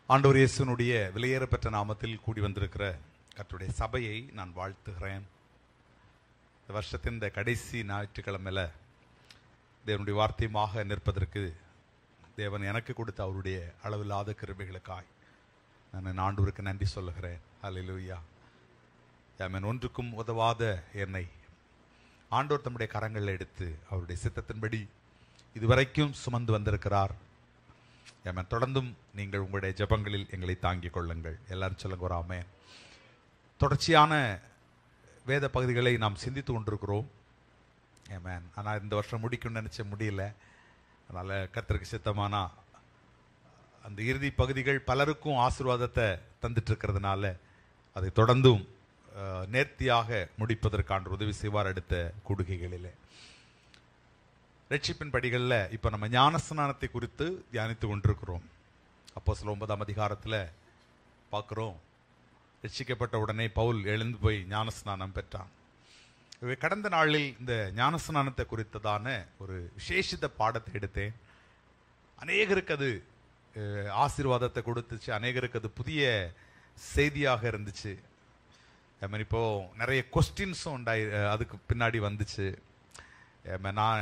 ஆண்டவர் இயேசுனுடைய விலையேறப்பெற்ற நாமத்தில் கூடி வந்திருக்கிற கர்த்தருடைய சபையை நான் வாழ்த்துகிறேன். இந்த வருஷத்தின் இந்த கடைசி ஞாயிற்றுக்கிழமையில தேவனுடைய வார்த்தையுமாக நிற்பதற்கு தேவன் எனக்கு கொடுத்த அவருடைய அளவில்லாத கிருபைகளுக்காய் நான் ஆண்டவருக்கு நன்றி சொல்லுகிறேன். அல்லேலூயா. ஆமென். ஒன்றுக்கும் உதவாத என்னை ஆண்டவர் தம்முடைய கரங்களில் எடுத்து அவருடைய சித்தத்தின்படி இதுவரைக்கும் சுமந்து வந்திருக்கிறார். ஆமென். தொடர்ந்தும் நீங்கள் உங்களுடைய ஜெபங்களில் எங்களை தாங்கிக் கொள்ளுங்கள். எல்லாரும் சொல்லுங்க ஒரு ஆமென். தொடர்ச்சியான வேத பகுதிகளை நாம் சிந்தித்து கொண்டிருக்கிறோம். ஆமென். ஆனால் இந்த வருஷம் முடிக்கும்னு நினச்ச முடியல. அதனால் கர்த்தருக்கு சித்தமானா அந்த இறுதி பகுதிகள் பலருக்கும் ஆசீர்வாதத்தை தந்துட்டு இருக்கிறதுனால அதை தொடர்ந்தும் நேர்த்தியாக முடிப்பதற்கான உதவி செய்வார் அடுத்த கூடுகைகளில். ரட்சிப்பின் படிகளில் இப்போ நம்ம ஞானஸ்நானத்தை குறித்து தியானித்து கொண்டிருக்கிறோம். அப்போஸ்தலர் 9ஆம் அதிகாரத்தில் பார்க்குறோம், ரட்சிக்கப்பட்ட உடனே பவுல் எழுந்து போய் ஞானஸ்நானம் பெற்றான். கடந்த நாளில் இந்த ஞானஸ்நானத்தை குறித்ததான ஒரு விசேஷித்த பாடத்தை எடுத்தேன். அநேகருக்கு அது ஆசீர்வாதத்தை கொடுத்துச்சு, அநேகருக்கு அது புதிய செய்தியாக இருந்துச்சு. இப்போ நிறைய கொஸ்டின்ஸும் அதுக்கு பின்னாடி வந்துச்சு. நான்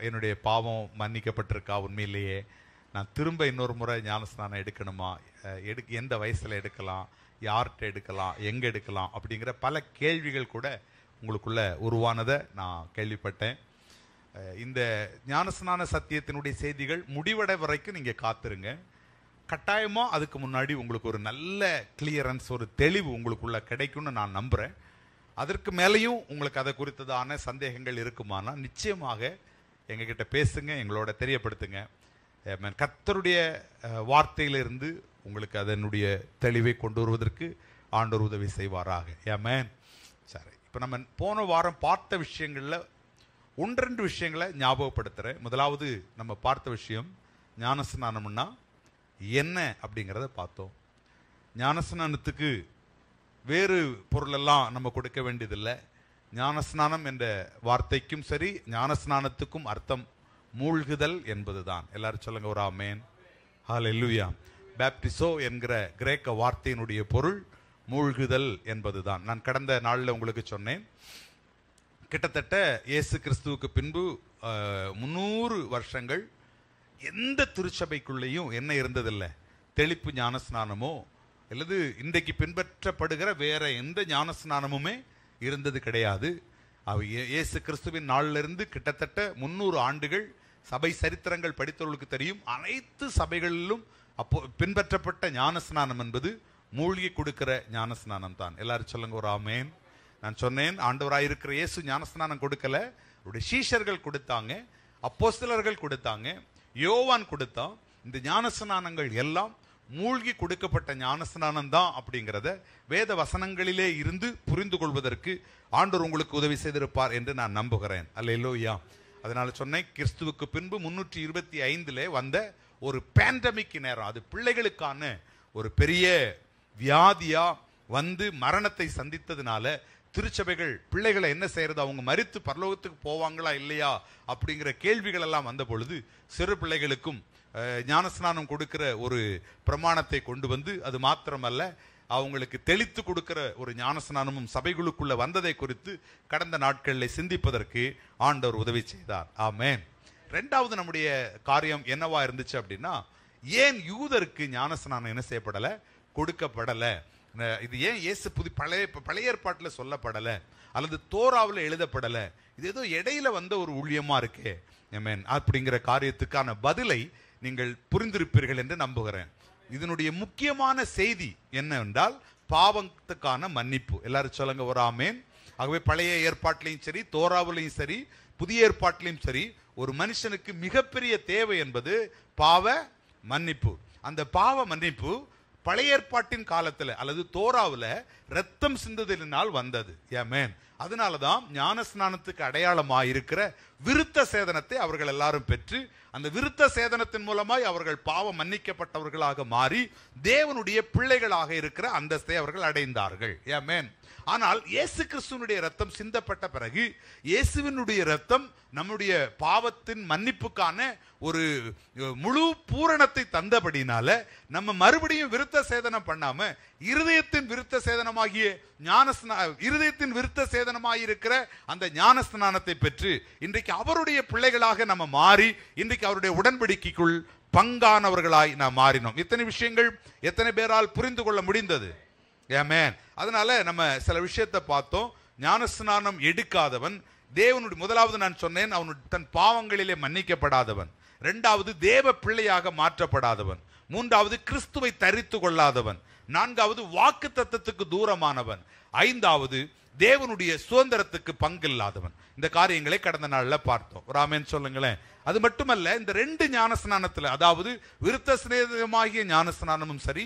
என்னுடைய பாவம் மன்னிக்கப்பட்டிருக்கா, உண்மையிலேயே நான் திரும்ப இன்னொரு முறை ஞானஸ்நானம் எடுக்கணுமா, எந்த வயசில் எடுக்கலாம், யார்கிட்ட எடுக்கலாம், எங்கே எடுக்கலாம் அப்படிங்கிற பல கேள்விகள் கூட உங்களுக்குள்ள உருவானதை நான் கேள்விப்பட்டேன். இந்த ஞானஸ்நான சத்தியத்தினுடைய செய்திகள் முடிவடை வரைக்கும் நீங்கள் காத்துருங்க. கட்டாயமாக அதுக்கு முன்னாடி உங்களுக்கு ஒரு நல்ல கிளியரன்ஸ், ஒரு தெளிவு உங்களுக்குள்ள கிடைக்கும்னு நான் நம்புகிறேன். அதற்கு மேலேயும் உங்களுக்கு அதை குறித்ததான சந்தேகங்கள் இருக்குமானா நிச்சயமாக எங்ககிட்ட பேசுங்க, எங்களோட தெரியப்படுத்துங்க. கர்த்தருடைய வார்த்தையிலிருந்து உங்களுக்கு அதனுடைய தெளிவை கொண்டு வருவதற்கு ஆண்டவர் உதவி செய்வாராக. ஆமென். சரி, இப்போ நம்ம போன வாரம் பார்த்த விஷயங்களில் 1-2 விஷயங்களை ஞாபகப்படுத்துகிறேன். முதலாவது நம்ம பார்த்த விஷயம் ஞானஸ்நானம்னா என்ன அப்படிங்கிறத பார்த்தோம். ஞானஸ்நானத்துக்கு வேறு பொருளெல்லாம் நம்ம கொடுக்க வேண்டியதில்லை. ஞானஸ்நானம் என்ற வார்த்தைக்கும் சரி, ஞானஸ்நானத்துக்கும் அர்த்தம் மூழ்குதல் என்பதுதான். எல்லாரும் சொல்லுங்க ஒரு ஆமென். ஹல்லேலூயா. பேப்டிசோ என்கிற கிரேக்க வார்த்தையினுடைய பொருள் மூழ்குதல் என்பதுதான். நான் கடந்த நாளில் உங்களுக்கு சொன்னேன், கிட்டத்தட்ட இயேசு கிறிஸ்துவுக்கு பின்பு 300 வருஷங்கள் எந்த திருச்சபைக்குள்ளேயும் என்ன இருந்ததில்லை, தெளிப்பு ஞானஸ்நானமோ அல்லது இன்றைக்கு பின்பற்றப்படுகிற வேற எந்த ஞானஸ்நானமுமே இருந்தது கிடையாது. இயேசு கிறிஸ்துவின் நாளிலிருந்து கிட்டத்தட்ட 300 ஆண்டுகள் சபை சரித்திரங்கள் படித்தவர்களுக்கு தெரியும். அனைத்து சபைகளிலும் அப்போ பின்பற்றப்பட்ட ஞானஸ்நானம் என்பது மூழ்கி கொடுக்கிற ஞானஸ்நானம் தான். எல்லாரும் சொல்லுங்க ஒரு ஆமென். நான் சொன்னேன், ஆண்டவராயிருக்கிற இயேசு ஞானஸ்நானம் கொடுக்கல, அவருடைய சீஷர்கள் கொடுத்தாங்க, அப்போஸ்தலர்கள் கொடுத்தாங்க, யோவான் கொடுத்தான். இந்த ஞானஸ்நானங்கள் எல்லாம் மூழ்கி கொடுக்கப்பட்ட ஞானஸ்நானம் தான் அப்படிங்கிறத வேத வசனங்களிலே இருந்து புரிந்து கொள்வதற்கு ஆண்டவர் உங்களுக்கு உதவி செய்திருப்பார் என்று நான் நம்புகிறேன். அல்லேலூயா. அதனால சொன்னேன், கிறிஸ்துவுக்கு பின்பு 325 வந்த ஒரு பேண்டமிக் நேரம், அது பிள்ளைகளுக்கான ஒரு பெரிய வியாதியா வந்து மரணத்தை சந்தித்ததுனால திருச்சபைகள் பிள்ளைகளை என்ன செய்யறது, அவங்க மரித்து பரலோகத்துக்கு போவாங்களா இல்லையா அப்படிங்கிற கேள்விகள் எல்லாம் வந்த பொழுது சிறு பிள்ளைகளுக்கும் ஞானஸ்நானம் கொடுக்கிற ஒரு பிரமாணத்தை கொண்டு வந்து, அது மாத்திரமல்ல அவங்களுக்கு தெளித்து கொடுக்கிற ஒரு ஞானஸ்நானமும் சபைகளுக்குள்ள வந்ததை குறித்து கடந்த நாட்களில் சிந்திப்பதற்கு ஆண்டவர் உதவி செய்தார். ஆமென். 2வது நம்முடைய காரியம் என்னவா இருந்துச்சு அப்படின்னா, ஏன் யூதருக்கு ஞானஸ்நானம் என்ன செய்யப்படலை, கொடுக்கப்படலை, இது ஏன் இயேசு பழைய ஏற்பாட்டில் சொல்லப்படலை அல்லது தோராவில் எழுதப்படலை, இது ஏதோ இடையில வந்த ஒரு ஊழியமா இருக்கே. ஆமென். அப்படிங்கிற காரியத்துக்கான பதிலை நீங்கள் புரிந்திருப்பீர்கள் என்று நம்புகிறேன். இதனுடைய முக்கியமான செய்தி என்னவென்றால் பாவத்துக்கான மன்னிப்பு. எல்லாரும் சொல்லுங்க ஒரு ஆமென். ஆகவே பழைய ஏற்பாட்டிலையும் சரி, தோராவிலையும் சரி, புதிய ஏற்பாட்டிலையும் சரி, ஒரு மனுஷனுக்கு மிகப்பெரிய தேவை என்பது பாவ மன்னிப்பு. அந்த பாவ மன்னிப்பு பழைய ஏற்பாட்டின் காலத்தில் அல்லது தோராவில் ரத்தம் சிந்துதலினால் வந்தது. ஆமென். அதனாலதான் ஞானஸ்நானத்துக்கு அடையாளமாக இருக்கிற விருத்த சேதனத்தை அவர்கள் எல்லாரும் பெற்று அந்த விருத்த சேதனத்தின் மூலமாய் அவர்கள் பாவம் மன்னிக்கப்பட்டவர்களாக மாறி தேவனுடைய பிள்ளைகளாக இருக்கிற அந்தஸ்தை அவர்கள் அடைந்தார்கள். ஆமென். ஆனால் இயேசு கிறிஸ்துவினுடைய ரத்தம் சிந்தப்பட்ட பிறகு இயேசுவினுடைய ரத்தம் நம்முடைய பாவத்தின் மன்னிப்புக்கான ஒரு முழு பூரணத்தை தந்தபடினால நம்ம மறுபடியும் விருத்த சேதனம் பண்ணாம இருதயத்தின் விருத்த சேதனமாகிய இருதயத்தின் விருத்த சேதனமாயிருக்கிற அந்த ஞானஸ்நானத்தை பெற்று இன்றைக்கு அவருடைய பிள்ளைகளாக நம்ம மாறி இன்றைக்கு அவருடைய உடன்படிக்கைக்குள் பங்கானவர்களாய் நாம் மாறினோம். இத்தனை விஷயங்கள் எத்தனை பேரால் புரிந்து கொள்ள முடிந்தது? ஆமென். அதனால நம்ம சில விஷயத்தை பார்த்தோம். ஞானஸ்நானம் எடுக்காதவன் தேவனுடைய, முதலாவது நான் சொன்னேன், அவன் தன் பாவங்களிலே மன்னிக்கப்படாதவன். இரண்டாவது தேவ பிள்ளையாக மாற்றப்படாதவன். மூன்றாவது கிறிஸ்துவை தரித்து கொள்ளாதவன். நான்காவது வாக்கு தத்தத்துக்கு தூரமானவன். ஐந்தாவது தேவனுடைய சுதந்திரத்துக்கு பங்கில்லாதவன். இந்த காரியங்களை கடந்த நாள்ல பார்த்தோம். ஒரு ஆமென் சொல்லுங்களேன். அது மட்டுமல்ல, இந்த ரெண்டு ஞானஸ்நானத்துல, அதாவது விருத்த சேதனமாகிய ஞானஸ்நானமும் சரி,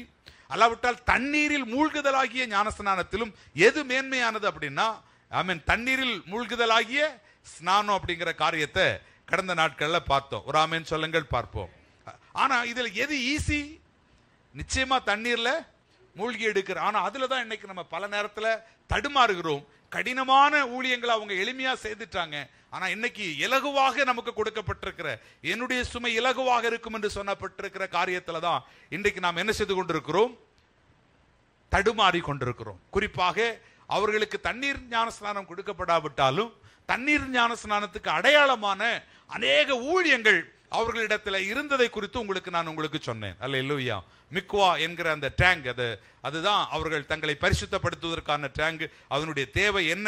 அல்லாவிட்டால் தண்ணீரில் மூழ்குதலாகிய ஞானஸ்நானத்திலும் எது மேன்மையானது அப்படின்னா, ஆமென், தண்ணீரில் மூழ்குதலாகிய ஸ்நானம் அப்படிங்கிற காரியத்தை கடந்த நாட்கள்ல பார்த்தோம். ஒரு ஆமென் சொல்லுங்கள் பார்ப்போம். ஆனா இதுல எது ஈஸி? நிச்சயமா தண்ணீர்ல மூழ்கி எடுக்கிற. ஆனா அதுலதான் இன்னைக்கு நம்ம பல நேரத்துல தடுமாறுகிறோம். கடினமான ஊழியங்களை அவங்க எளிமையா செய்துட்டாங்க. ஆனா இன்னைக்கு இலகுவாக நமக்கு கொடுக்கப்பட்டிருக்கிற, என்னுடைய சுமை இலகுவாக இருக்கும் என்று சொன்னப்பட்டிருக்கிற காரியத்துல தான் இன்றைக்கு நாம் என்ன செய்து கொண்டிருக்கிறோம்? தடுமாறி கொண்டிருக்கிறோம். குறிப்பாக அவர்களுக்கு தண்ணீர் ஞானஸ்நானம் கொடுக்கப்படாவிட்டாலும் தண்ணீர் ஞானஸ்நானத்துக்கு அடையாளமான அநேக ஊழியங்கள் அவர்களிடத்துல இருந்ததை குறித்து நான் உங்களுக்கு சொன்னேன். அல்லேலூயா. மிக்வா என்கிற அந்த டேங்க், அதுதான் அவர்கள் தங்களை பரிசுத்தப்படுத்துவதற்கான டேங்க். அதனுடைய தேவை என்ன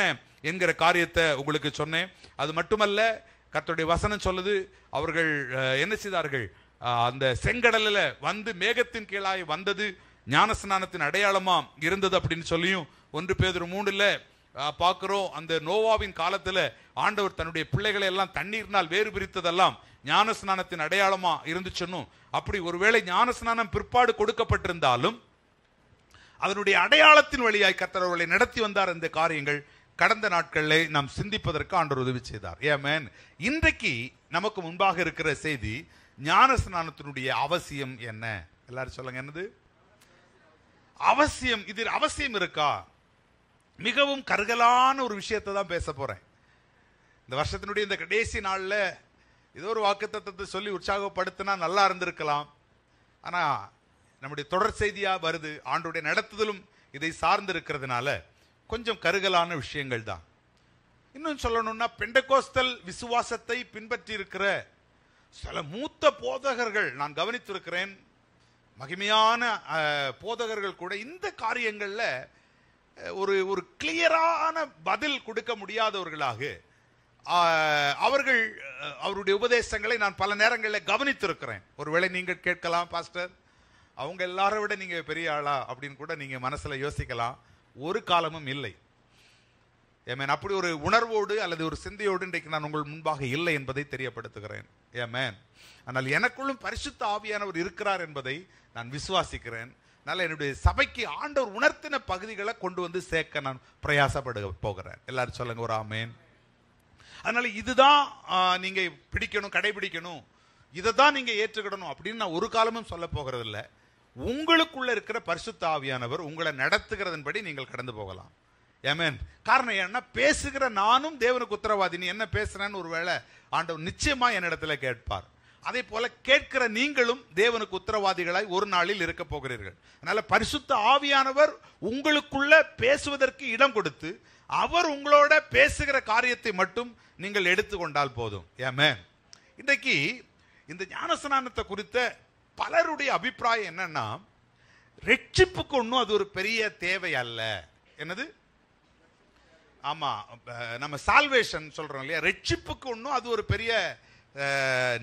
என்கிற காரியத்தை உங்களுக்கு சொன்னேன். அது மட்டுமல்ல, கர்த்தருடைய வசனம் சொல்லுது, அவர்கள் என்ன செய்தார்கள்? அந்த செங்கடலில் வந்து மேகத்தின் கீழாய் வந்தது ஞானஸ்நானத்தின் அடையாளமா இருந்தது அப்படின்னு சொல்லியும் 1 பேதுரு 3 பார்க்கிறோம். அந்த நோவாவின் காலத்துல ஆண்டவர் தன்னுடைய பிள்ளைகளை எல்லாம் தண்ணீர்னால் வேறு பிரித்ததெல்லாம் ஞானஸ்நானத்தின் அடையாளமா இருந்துச்சுன்னு. அப்படி ஒருவேளை ஞானஸ்நானம் பிற்பாடு கொடுக்கப்பட்டிருந்தாலும் அதனுடைய அடையாளத்தின் வழியாய் கர்த்தர் அவர்களை நடத்தி வந்தார். இந்த காரியங்கள் கடந்த நாட்களில் நாம் சிந்திப்பதற்கு ஆண்டவர் உதவி செய்தார். ஆமென். இன்றைக்கு நமக்கு முன்பாக இருக்கிற செய்தி, ஞானஸ்நானத்தினுடைய அவசியம் என்ன? எல்லாரும் சொல்லுங்க, என்னது அவசியம்? இது அவசியம் இருக்கா? மிகவும் கருகலான ஒரு விஷயத்தை தான் பேச போறேன். இந்த வருஷத்தினுடைய இந்த கடைசி நாள்ல ஏதோ ஒரு வாக்குத்தத்தத்தை சொல்லி உற்சாகப்படுத்தினா நல்லா இருந்திருக்கலாம். ஆனா நம்முடைய தொடர் செய்தியா வருது, ஆண்டோடைய நடத்துதலும் இதை சார்ந்து இருக்கிறதுனால கொஞ்சம் கருகலான விஷயங்கள் தான். இன்னும் சொல்லணும்னா, பெண்டகோஸ்தல் விசுவாசத்தை பின்பற்றி இருக்கிற சில மூத்த போதகர்கள் நான் கவனித்திருக்கிறேன். மகிமையான போதகர்கள் கூட இந்த காரியங்கள்ல ஒரு கிளியரான பதில் கொடுக்க முடியாதவர்களாக அவர்கள் அவருடைய உபதேசங்களை நான் பல நேரங்களில் கவனித்திருக்கிறேன். ஒருவேளை நீங்கள் கேட்கலாம், பாஸ்டர் அவங்க எல்லாரை விட நீங்க பெரிய ஆளா அப்படின்னு கூட நீங்க மனசுல யோசிக்கலாம். ஒரு காலமும் இல்லை. ஏமேன். அப்படி ஒரு உணர்வோடு அல்லது ஒரு சிந்தையோடு இன்றைக்கு நான் உங்கள் முன்பாக இல்லை என்பதை தெரியப்படுத்துகிறேன். ஏமேன். ஆனால் எனக்குள்ளும் பரிசுத்த ஆவியானவர் இருக்கிறார் என்பதை நான் விசுவாசிக்கிறேன். அதனால என்னுடைய சபைக்கு ஆண்டவர் உணர்த்தின பகுதிகளை கொண்டு வந்து சேர்க்க நான் பிரயாசப்பட போகிறேன். எல்லாரும் சொல்லுங்க ஒரு ஆமேன். அதனால இதுதான் நீங்க பிடிக்கணும், கடைபிடிக்கணும், இதை தான் நீங்க ஏற்றுக்கிடணும் அப்படின்னு நான் ஒரு காலமும் சொல்ல போகிறது இல்லை. உங்களுக்குள்ள இருக்கிற பரிசுத்த ஆவியானவர் உங்களை நடத்துகிறதன்படி நீங்கள் கடந்து போகலாம். ஆமென். காரணம் என்ன? பேசுகிற நானும் தேவனுக்கு உத்தரவாதி. நீ என்ன பேசுறேன்னு ஒருவேளை ஆண்டவர் நிச்சயமா என்னிடத்துல கேட்பார். அதே போல கேட்கிற நீங்களும் தேவனுக்கு உத்தரவாதிகளாய் ஒரு நாளில் இருக்க போகிறீர்கள். அதனால பரிசுத்த ஆவியானவர் உங்களுக்குள்ள பேசுவதற்கு இடம் கொடுத்து அவர் உங்களோட பேசுகிற காரியத்தை மட்டும் நீங்கள் எடுத்துக்கொண்டால் போதும். ஆமென். இன்றைக்கு இந்த ஞானஸ்நானத்தை குறித்த பலருடைய அபிப்பிராயம் என்னன்னா, ரட்சிப்புக்கு ஒன்றும் அது ஒரு பெரிய தேவை அல்ல. என்னது? ஆமா, நம்ம சால்வேஷன் சொல்றோம் இல்லையா, ரட்சிப்புக்கு ஒன்றும் அது ஒரு பெரிய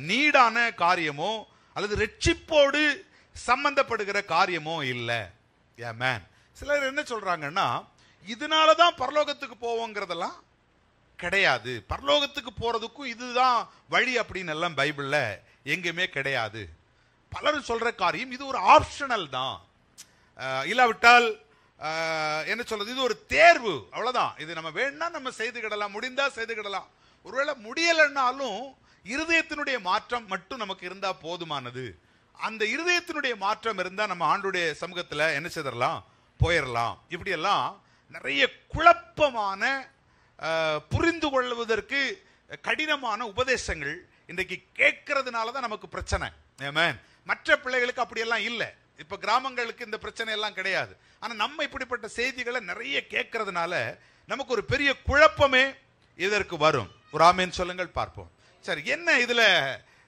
நீடான காரியமோ அல்லது ரட்சிப்போடு சம்பந்தப்படுகிற காரியமோ இல்லை. ஆமென். சிலர் என்ன சொல்றாங்கன்னா, இதனாலதான் பரலோகத்துக்கு போவோங்கிறதெல்லாம் கிடையாது, பரலோகத்துக்கு போறதுக்கும் இதுதான் வழி அப்படின்னு எல்லாம் பைபிள்ல எங்குமே கிடையாது. பலரும் சொல்ற காரியம் இது ஒரு ஆப்ஷனல் தான், இல்லாவிட்டால் என்ன சொல்றது, இது ஒரு தேர்வு, அவ்வளவுதான். இது நம்ம வேணா நம்ம செய்துக்கிடலாம், முடிந்தா செய்துக்கிடலாம், ஒருவேளை முடியலைன்னாலும் இருதயத்தினுடைய மாற்றம் மட்டும் நமக்கு இருந்தா போதுமானது. அந்த இருதயத்தினுடைய மாற்றம் இருந்தா நம்ம ஆண்டுடைய சமூகத்துல என்ன செய்தரலாம், போயிடலாம். இப்படி எல்லாம் நிறைய குழப்பமான புரிந்து கொள்வதற்கு கடினமான உபதேசங்கள் இன்றைக்கு கேட்கறதுனாலதான் நமக்கு பிரச்சனை. ஆமென். மற்ற பிள்ளைகளுக்கு அப்படியெல்லாம் இல்லை. இப்ப கிராமங்களுக்கு இந்த பிரச்சனை எல்லாம் கிடையாது. ஆனா நம்ம இப்படிப்பட்ட செய்திகளை நிறைய கேட்கறதுனால நமக்கு ஒரு பெரிய குழப்பமே இதற்கு வரும். ஒரு ஆமேன் சொல்லுங்கள் பார்ப்போம். சரி, என்ன இதுல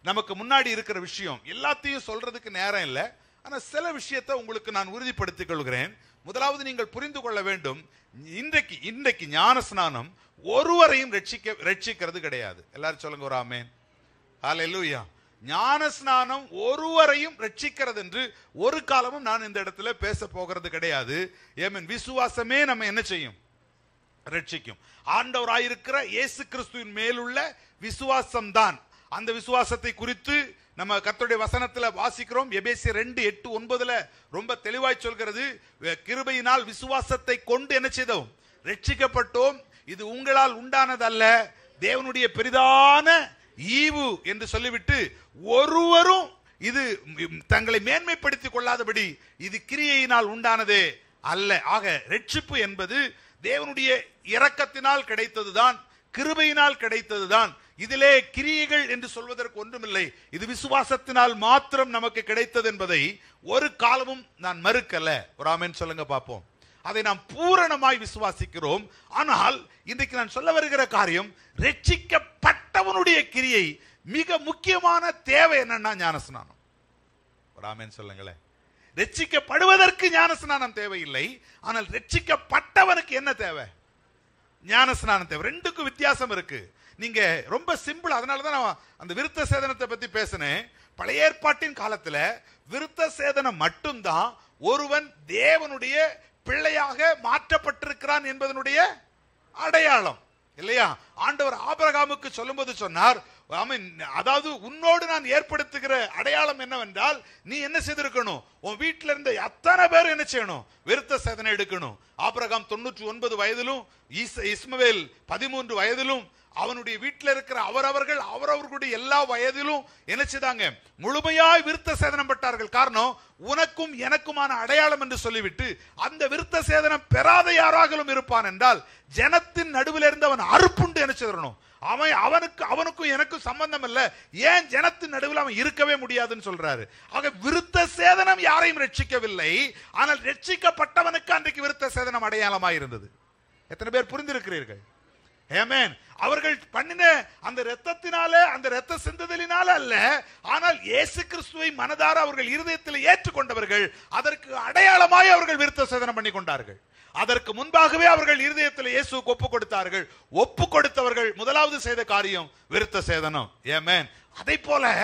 நமக்கு முன்னாடி இருக்கிற விஷயம்? எல்லாத்தையும் சொல்றதுக்கு நேரம் இல்லை. ஆனா சில விஷயத்தை உங்களுக்கு நான் உறுதிப்படுத்திக் கொள்கிறேன். முதலாவது நீங்கள் புரிந்து கொள்ள வேண்டும், இன்றைக்கு ஞான ஸ்நானம் ஒருவரையும் ரட்சிக்கிறது கிடையாது. எல்லாரும் சொல்லுங்க ஒரு ஆமேன். ஹல்லேலூயா. ஞான ஸ்நானம் ஒருவரையும் ரட்சிக்கிறது என்று ஒரு காலமும் நான் இந்த இடத்துல பேச போகிறது கிடையாது. ஏமேன். விசுவாசமே நம்ம என்ன செய்யும், ரட்சிக்கும். ஆண்டவராயிருக்கிற இயேசு கிறிஸ்துவின் மேலுள்ள விசுவாசம் தான். அந்த விசுவாசத்தை குறித்து நம்ம கர்த்தருடைய வசனத்துல வாசிக்கிறோம். எபேசியர் 2:8-9 ரொம்ப தெளிவாய் சொல்கிறது. கிருபையினால் விசுவாசத்தை கொண்டு என்ன செய்தோம், ரட்சிக்கப்பட்டோம். இது உங்களால் உண்டானதல்ல, தேவனுடைய பெரிதான ஈவு என்று சொல்லிவிட்டு ஒருவரும் இது தங்களை மேன்மைப்படுத்திக் கொள்ளாதபடி இது கிரியையினால் உண்டானதே அல்ல. ஆக ரட்சிப்பு என்பது தேவனுடைய இரக்கத்தினால் கிடைத்ததுதான், கிருபையினால் கிடைத்ததுதான். இதிலே கிரியைகள் என்று சொல்வதற்கு ஒன்றுமில்லை. இது விசுவாசத்தினால் மாத்திரம் நமக்கு கிடைத்தது என்பதை ஒரு காலமும் நான் மறுக்கல. ஒரு ஆமென் சொல்லுங்க பார்ப்போம். அதை நாம் பூரணமாய் விசுவாசிக்கிறோம். ஆனால் இன்றைக்கு நான் சொல்ல வருகிற காரியம், ரட்சிக்கப்பட்டவனுடைய கிரியை மிக முக்கியமான தேவை என்னன்னா ஞானஸ்நானம். ஒரு ஆமென் சொல்லுங்களேன். ரட்சிக்கப்படுவதற்கு ஞானஸ்நானம் தேவையில்லை. ஆனால் ரட்சிக்கப்பட்டவனுக்கு என்ன தேவை, ஞானஸ்நானம் தேவை. ரெண்டுக்கும் வித்தியாசம் இருக்கு. நீங்க ரொம்ப சிம்பிள். அதனாலதான் நான் அந்த விருத்த சேதனத்தை பத்தி பேசினேன். பழைய ஏற்பாட்டின் காலத்துல விருத்த சேதனம் மட்டும்தான் ஒருவன் தேவனுடைய பிள்ளையாக மாற்றப்பட்டிருக்கிறான் என்பதனுடைய அடையாளம் இல்லையா? ஆண்டவர் ஆபிரகாமுக்கு சொல்லும்போது சொன்னார், அதாவது உன்னோடு நான் ஏற்படுத்துகிற அடையாளம் என்னவென்றால், நீ என்ன செய்திருக்கணும், உன் வீட்டில இருந்த அத்தனை பேர் என்ன செய்யணும், விருத்த சேதனை எடுக்கணும். ஆபிரகாம் 99 வயதிலும் இஸ்மவேல் 13 வயதிலும் அவனுடைய வீட்டில் இருக்கிற அவரவர்களுடைய எல்லா வயதிலும் என்ன செய்தாங்க, முழுமையாய் விருத்த சேதனம் பெற்றார்கள். காரணம், உனக்கும் எனக்குமான அடையாளம் என்று சொல்லிவிட்டு, அந்த விருத்த சேதனம் பெறாத யாராகவும் இருப்பான் என்றால் ஜனத்தின் நடுவில் இருந்து அவன் அறுப்புண்டு என்ன செய்யணும், அவனுக்கும் எனக்கும் சம்பந்தம் இல்ல, ஏன் ஜனத்தின் நடுவில் அவன் இருக்கவே முடியாதுன்னு சொல்றாரு. ஆக விருத்த சேதனம் யாரையும் ரட்சிக்கவில்லை. ஆனால் ரட்சிக்கப்பட்டவனுக்கு அன்றைக்கு விருத்த சேதனம் அடையாளமாய் இருந்தது. எத்தனை பேர் புரிந்திருக்கிறீர்கள்? ஆமென். அவர்கள் பண்ணின அந்த இரத்தத்தினால, அந்த இரத்த சிந்துதலினால அல்ல, ஆனால் இயேசு கிறிஸ்துவை மனதார அவர்கள் இருதயத்தில் ஏற்றுக்கொண்டவர்கள். அதற்கு அடையாளமாய் அவர்கள் விருத்த சேதனம் பண்ணி கொண்டார்கள். அதற்கு முன்பாகவே அவர்கள் இருதயத்தில் இயேசுவுக்கு ஒப்பு கொடுத்தார்கள். ஒப்பு கொடுத்தவர்கள் முதலாவது செய்த காரியம் விருத்த சேதனம். ஆமென். அதை போல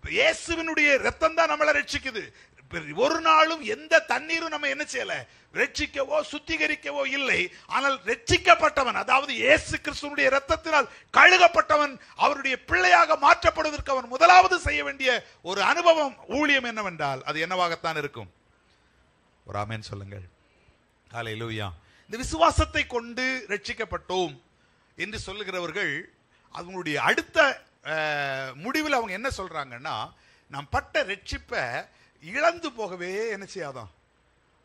இயேசுவினுடைய இரத்தம் தான் நம்மளை ரட்சிக்குது. ஒரு நாளும் எந்த தண்ணீரும் நம்ம என்ன செய்யல, ரட்சிக்கவோ சுத்திகரிக்கவோ இல்லை. ஆனால் ரட்சிக்கப்பட்டவன், அதாவது இயேசு கிறிஸ்துவினுடைய இரத்தத்தினால் கழுகப்பட்டவன், அவருடைய பிள்ளையாக மாற்றப்படுவதற்கு அவன் முதலாவது செய்ய வேண்டிய ஒரு அனுபவம், ஊழியம் என்னவென்றால் அது என்னவாகத்தான் இருக்கும்? ஒரு ஆமென் சொல்லுங்கள். ஹல்லேலூயா. இந்த விசுவாசத்தை கொண்டு ரட்சிக்கப்பட்டோம் என்று சொல்லுகிறவர்கள் அவங்களுடைய அடுத்த முடிவில் அவங்க என்ன சொல்றாங்கன்னா, நாம் பட்ட ரட்சிப்பை இழந்து போகவே என்ன செய்யாதான்,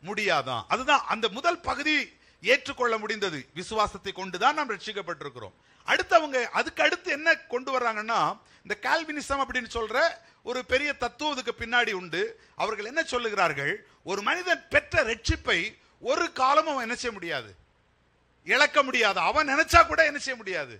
முடியாதான். அதுதான் அந்த முதல் பகுதி ஏற்றுக்கொள்ள முடிந்தது. விசுவாசத்தை கொண்டுதான் நாம் ரட்சிக்கப்பட்டிருக்கிறோம். அடுத்தவங்க அதுக்கு அடுத்து என்ன கொண்டு வர்றாங்கன்னா, இந்த கால்வினிசம் அப்படின்னு சொல்ற ஒரு பெரிய தத்துவத்துக்கு பின்னாடி உண்டு. அவர்கள் என்ன சொல்லுகிறார்கள், ஒரு மனிதன் பெற்ற ரட்சிப்பை ஒரு காலமும் அவன் என்ன செய்ய முடியாது, இழக்க முடியாது. அவன் நினைச்சா கூட என்ன செய்ய முடியாது,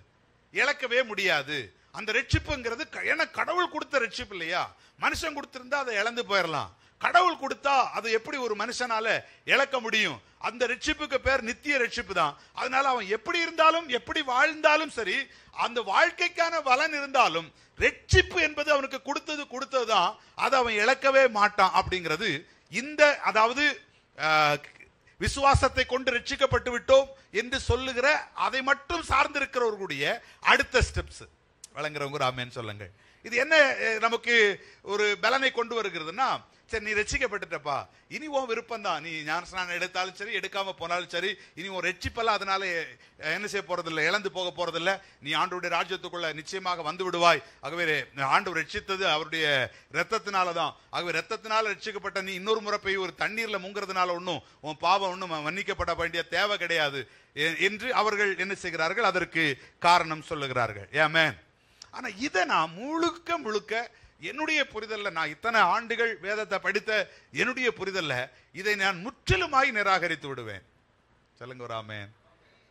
இழக்கவே முடியாது. அந்த ரட்சிப்புங்கிறது ஏன்னா கடவுள் கொடுத்த ரட்சிப்பு இல்லையா? மனுஷன் கொடுத்திருந்தா அதை இழந்து போயிடலாம். கடவுள் கொடுத்தா அது எப்படி ஒரு மனுஷனால இழக்க முடியும்? அந்த ரட்சிப்புக்கு பேர் நித்திய ரட்சிப்பு தான். அதனால அவன் எப்படி இருந்தாலும், எப்படி வாழ்ந்தாலும் சரி, அந்த வாழ்க்கைக்கான பலன் இருந்தாலும் ரட்சிப்பு என்பது அவனுக்கு கொடுத்ததுதான், அதை அவன் இழக்கவே மாட்டான். அப்படிங்கிறது இந்த, அதாவது விசுவாசத்தை கொண்டு ரட்சிக்கப்பட்டு விட்டோம் என்று சொல்லுகிற அதை மட்டும் சார்ந்திருக்கிறவர்களுடைய அடுத்த ஸ்டெப்ஸ். வழங்குறவங்க ஆமேன்னு சொல்லுங்க. இது என்ன நமக்கு ஒரு பலனை கொண்டு வருகிறதுனா, சரி நீ ரட்சிக்கப்பட்டுட்டப்பா, இனி உன் விருப்பம் தான், நீ ஞானஸ்நானம் எடுத்தாலும் சரி எடுக்காம போனாலும் சரி, இனி உன் ரட்சிப்பெல்லாம் அதனால என்ன செய்ய போறதில்லை, இழந்து போக போறதில்லை, நீ ஆண்டவருடைய ராஜ்யத்துக்குள்ள நிச்சயமாக வந்து விடுவாய். ஆகவே ஆண்டவர் ரட்சித்தது அவருடைய ரத்தத்தினாலதான். ஆகவே ரத்தத்தினால ரட்சிக்கப்பட்ட நீ இன்னொரு முறை போய் ஒரு தண்ணீர்ல முங்குறதுனால ஒன்னும் உன் பாவம் ஒன்னும் மன்னிக்கப்பட வேண்டிய தேவை கிடையாது என்று அவர்கள் என்ன செய்கிறார்கள், அதற்கு காரணம் சொல்லுகிறார்கள். ஆமென். ஆனா இதை நான் முழுக்க என்னுடைய புரிதல்ல, நான் இத்தனை ஆண்டுகள் வேதத்தை படித்த என்னுடைய புரிதல்ல இதை நான் முற்றிலுமாய் நிராகரித்து விடுவேன். சொல்லுங்க ஒரு ஆமென்.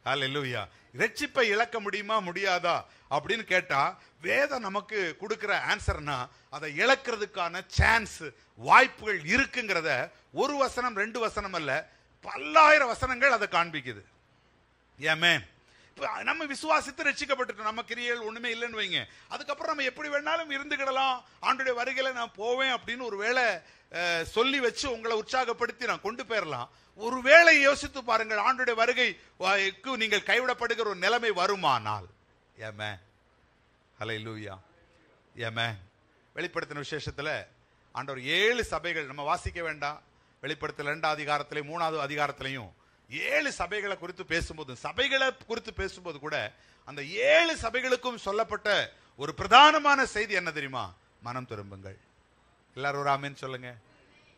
ஹல்லேலூயா. ரட்சிப்பை இழக்க முடியுமா முடியாதா அப்படின்னு கேட்டா, வேதம் நமக்கு கொடுக்கிற ஆன்சர்னா அதை இழக்கிறதுக்கான சான்ஸ், வாய்ப்புகள் இருக்குங்கிறத ஒரு வசனம் 2 வசனம் அல்ல, பல்லாயிரம் வசனங்கள் அதை காண்பிக்குது. ஆமென். நம்ம விசுவாசித்து ரட்சிக்கப்பட்டுட்டோம், நம்ம கிரியைகள் ஒண்ணுமே இல்லைன்னு வைங்க, அதுக்கப்புறம் நம்ம எப்படி வேணாலும் இருந்துக்கிடலாம், ஆண்டுடைய வருகையில நான் போவேன் அப்படின்னு ஒரு வேளை சொல்லி வச்சு உங்களை உற்சாகப்படுத்தி நான் கொண்டு போயிடலாம். ஒரு வேளை யோசித்து பாருங்கள், ஆண்டுடைய வருகைக்கு நீங்கள் கைவிடப்படுகிற ஒரு நிலைமை வருமானால். ஆமென். ஹல்லேலூயா. ஆமென். வெளிப்படுத்தின விசேஷத்துல ஆண்டவர் 7 சபைகள் நம்ம வாசிக்க வேண்டாம், வெளிப்படுத்தல் 2 அதிகாரத்திலையும் 3வது அதிகாரத்திலையும் 7 சபைகளை குறித்து பேசும்போது, சபைகளை குறித்து பேசும்போது கூட அந்த 7 சபைகளுக்கும் சொல்லப்பட்ட ஒரு பிரதானமான செய்தி என்ன தெரியுமா? மனம் திரும்புங்கள். எல்லாரும் ஒரு ஆமென் சொல்லுங்க.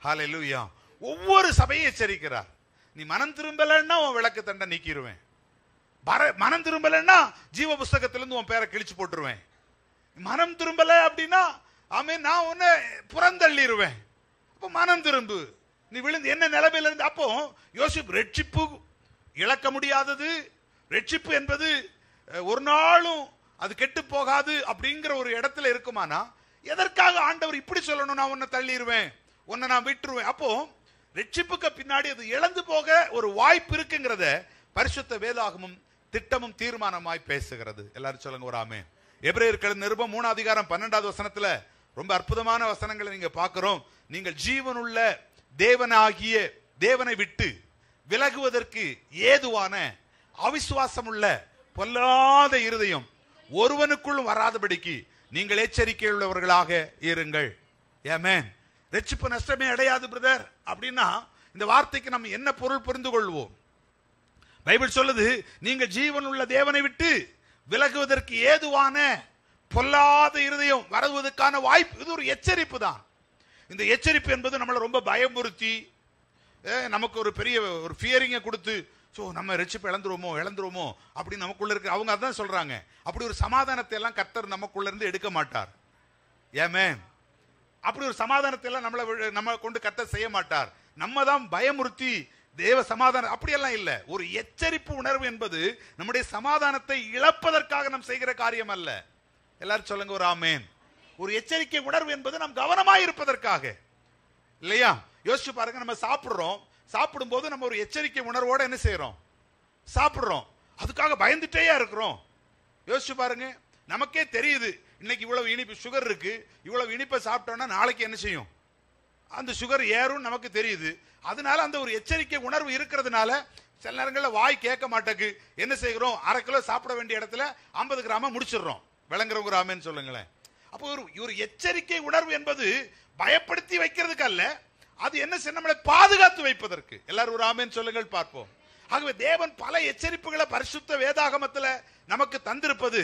ஹல்லேலூயா. ஒவ்வொரு சபையும் எச்சரிக்கிறார், நீ மனம் திரும்பலன்னா உன் விளக்கு தண்டை நீக்கிடுவேன், மனம் திரும்பலன்னா ஜீவ புஸ்தகத்திலிருந்து உன் பேரை கிழிச்சு போட்டுருவேன், மனம் திரும்பல அப்படின்னா ஆமென் நான் உன்னை புறந்தள்ளிடுவேன். அப்ப மனம் திரும்பு, நீ விழுந்து என்ன நிலைமையில இருந்து. அப்போ யோசிப்பு, ரட்சிப்பு இழக்க முடியாதது, ரட்சிப்பு என்பது ஒரு நாளும் அது கெட்டு போகாது அப்படிங்கிற ஒரு இடத்துல இருக்குமானா, எதற்காக ஆண்டவர் இப்படி சொல்லணும், நான் உன்னை தள்ளிடுவேன், உன்னை நான் விட்டுருவேன். அப்போ ரட்சிப்புக்கு பின்னாடி அது இழந்து போக ஒரு வாய்ப்பு இருக்குங்கிறத பரிசுத்த வேதாகமும் திட்டமும் தீர்மானமாய் பேசுகிறது. எல்லாரும் சொல்லுங்க ஒரு ஆமென். எபிரேயர் நிருபம் 3 அதிகாரம் 12வது வசனத்துல ரொம்ப அற்புதமான வசனங்களை நீங்க பார்க்கிறோம். நீங்கள் ஜீவனுள்ள தேவனாகிய தேவனை விட்டு விலகுவதற்கு ஏதுவான அவிசுவாசம் உள்ள பொல்லாத இருதயம் ஒருவனுக்குள்ளும் வராதபடிக்கு நீங்கள் எச்சரிக்கை உள்ளவர்களாக இருங்கள். ஆமென். ரட்சிப்பு நஷ்டமே அடையாது பிரதர் அப்படின்னா இந்த வார்த்தைக்கு நம்ம என்ன பொருள் புரிந்து கொள்வோம்? பைபிள் சொல்லுது, நீங்கள் ஜீவன் உள்ள தேவனை விட்டு விலகுவதற்கு ஏதுவான பொல்லாத இருதயம் வருவதற்கான வாய்ப்பு. இது ஒரு எச்சரிப்பு தான். இந்த எச்சரிப்பு என்பது நம்மளை ரொம்ப பயமுறுத்தி நமக்கு ஒரு பெரிய ஒரு ஃபியரிங்கை கொடுத்து, ஸோ நம்ம ரட்சிப்பு இழந்துருவோமோ அப்படின்னு நமக்குள்ள இருக்கு. அவங்க அதான் சொல்றாங்க, அப்படி ஒரு சமாதானத்தை எல்லாம் கர்த்தர் நமக்குள்ள இருந்து எடுக்க மாட்டார். ஆமென். அப்படி ஒரு சமாதானத்தை எல்லாம் நம்ம கொண்டு கர்த்தர் செய்ய மாட்டார். நம்ம தான் பயமுறுத்தி தேவ சமாதானம் அப்படியெல்லாம் இல்லை. ஒரு எச்சரிப்பு உணர்வு என்பது நம்முடைய சமாதானத்தை இழப்பதற்காக நாம் செய்கிற காரியம் அல்ல. எல்லாரும் சொல்லுங்க ஒரு ஆமென். ஒரு எச்சரிக்கை உணர்வு என்பது நாம் கவனமாய் இருப்பதற்காக இல்லையா? யோசிச்சு பாருங்க, நம்ம சாப்பிடும் போது நம்ம ஒரு எச்சரிக்கை உணர்வோட என்ன செய்யறோம்? சாப்பிடுறோம். அதுக்காக பயந்துட்டே இருக்கிறோம். யோசிச்சு பாருங்க, நமக்கே தெரியுது இன்னைக்கு இவ்வளவு இனிப்பு சுகர் இருக்கு, இவ்வளவு இனிப்பை சாப்பிட்டோம்னா நாளைக்கு என்ன செய்யும்? அந்த சுகர் ஏறும் நமக்கு தெரியுது. அதனால அந்த ஒரு எச்சரிக்கை உணர்வு இருக்கிறதுனால சில நேரங்களில் வாய் கேட்க மாட்டேக்கு என்ன செய்கிறோம், 1/2 கிலோ சாப்பிட வேண்டிய இடத்துல 50 கிராம முடிச்சிடுறோம். விளங்குறவங்க ஆமென் சொல்லுங்களேன். அப்போ ஒரு எச்சரிக்கை உணர்வு என்பது பயப்படுத்தி வைக்கிறதுக்கு அல்ல, அது என்ன செய்ய, நம்மளை பாதுகாத்து வைப்பதற்கு. எல்லாரும் ஒரு ஆமென் சொல்லுங்கள் பார்ப்போம். ஆகவே தேவன் பல எச்சரிப்புகளை பரிசுத்த வேதாகமத்தில் நமக்கு தந்திருப்பது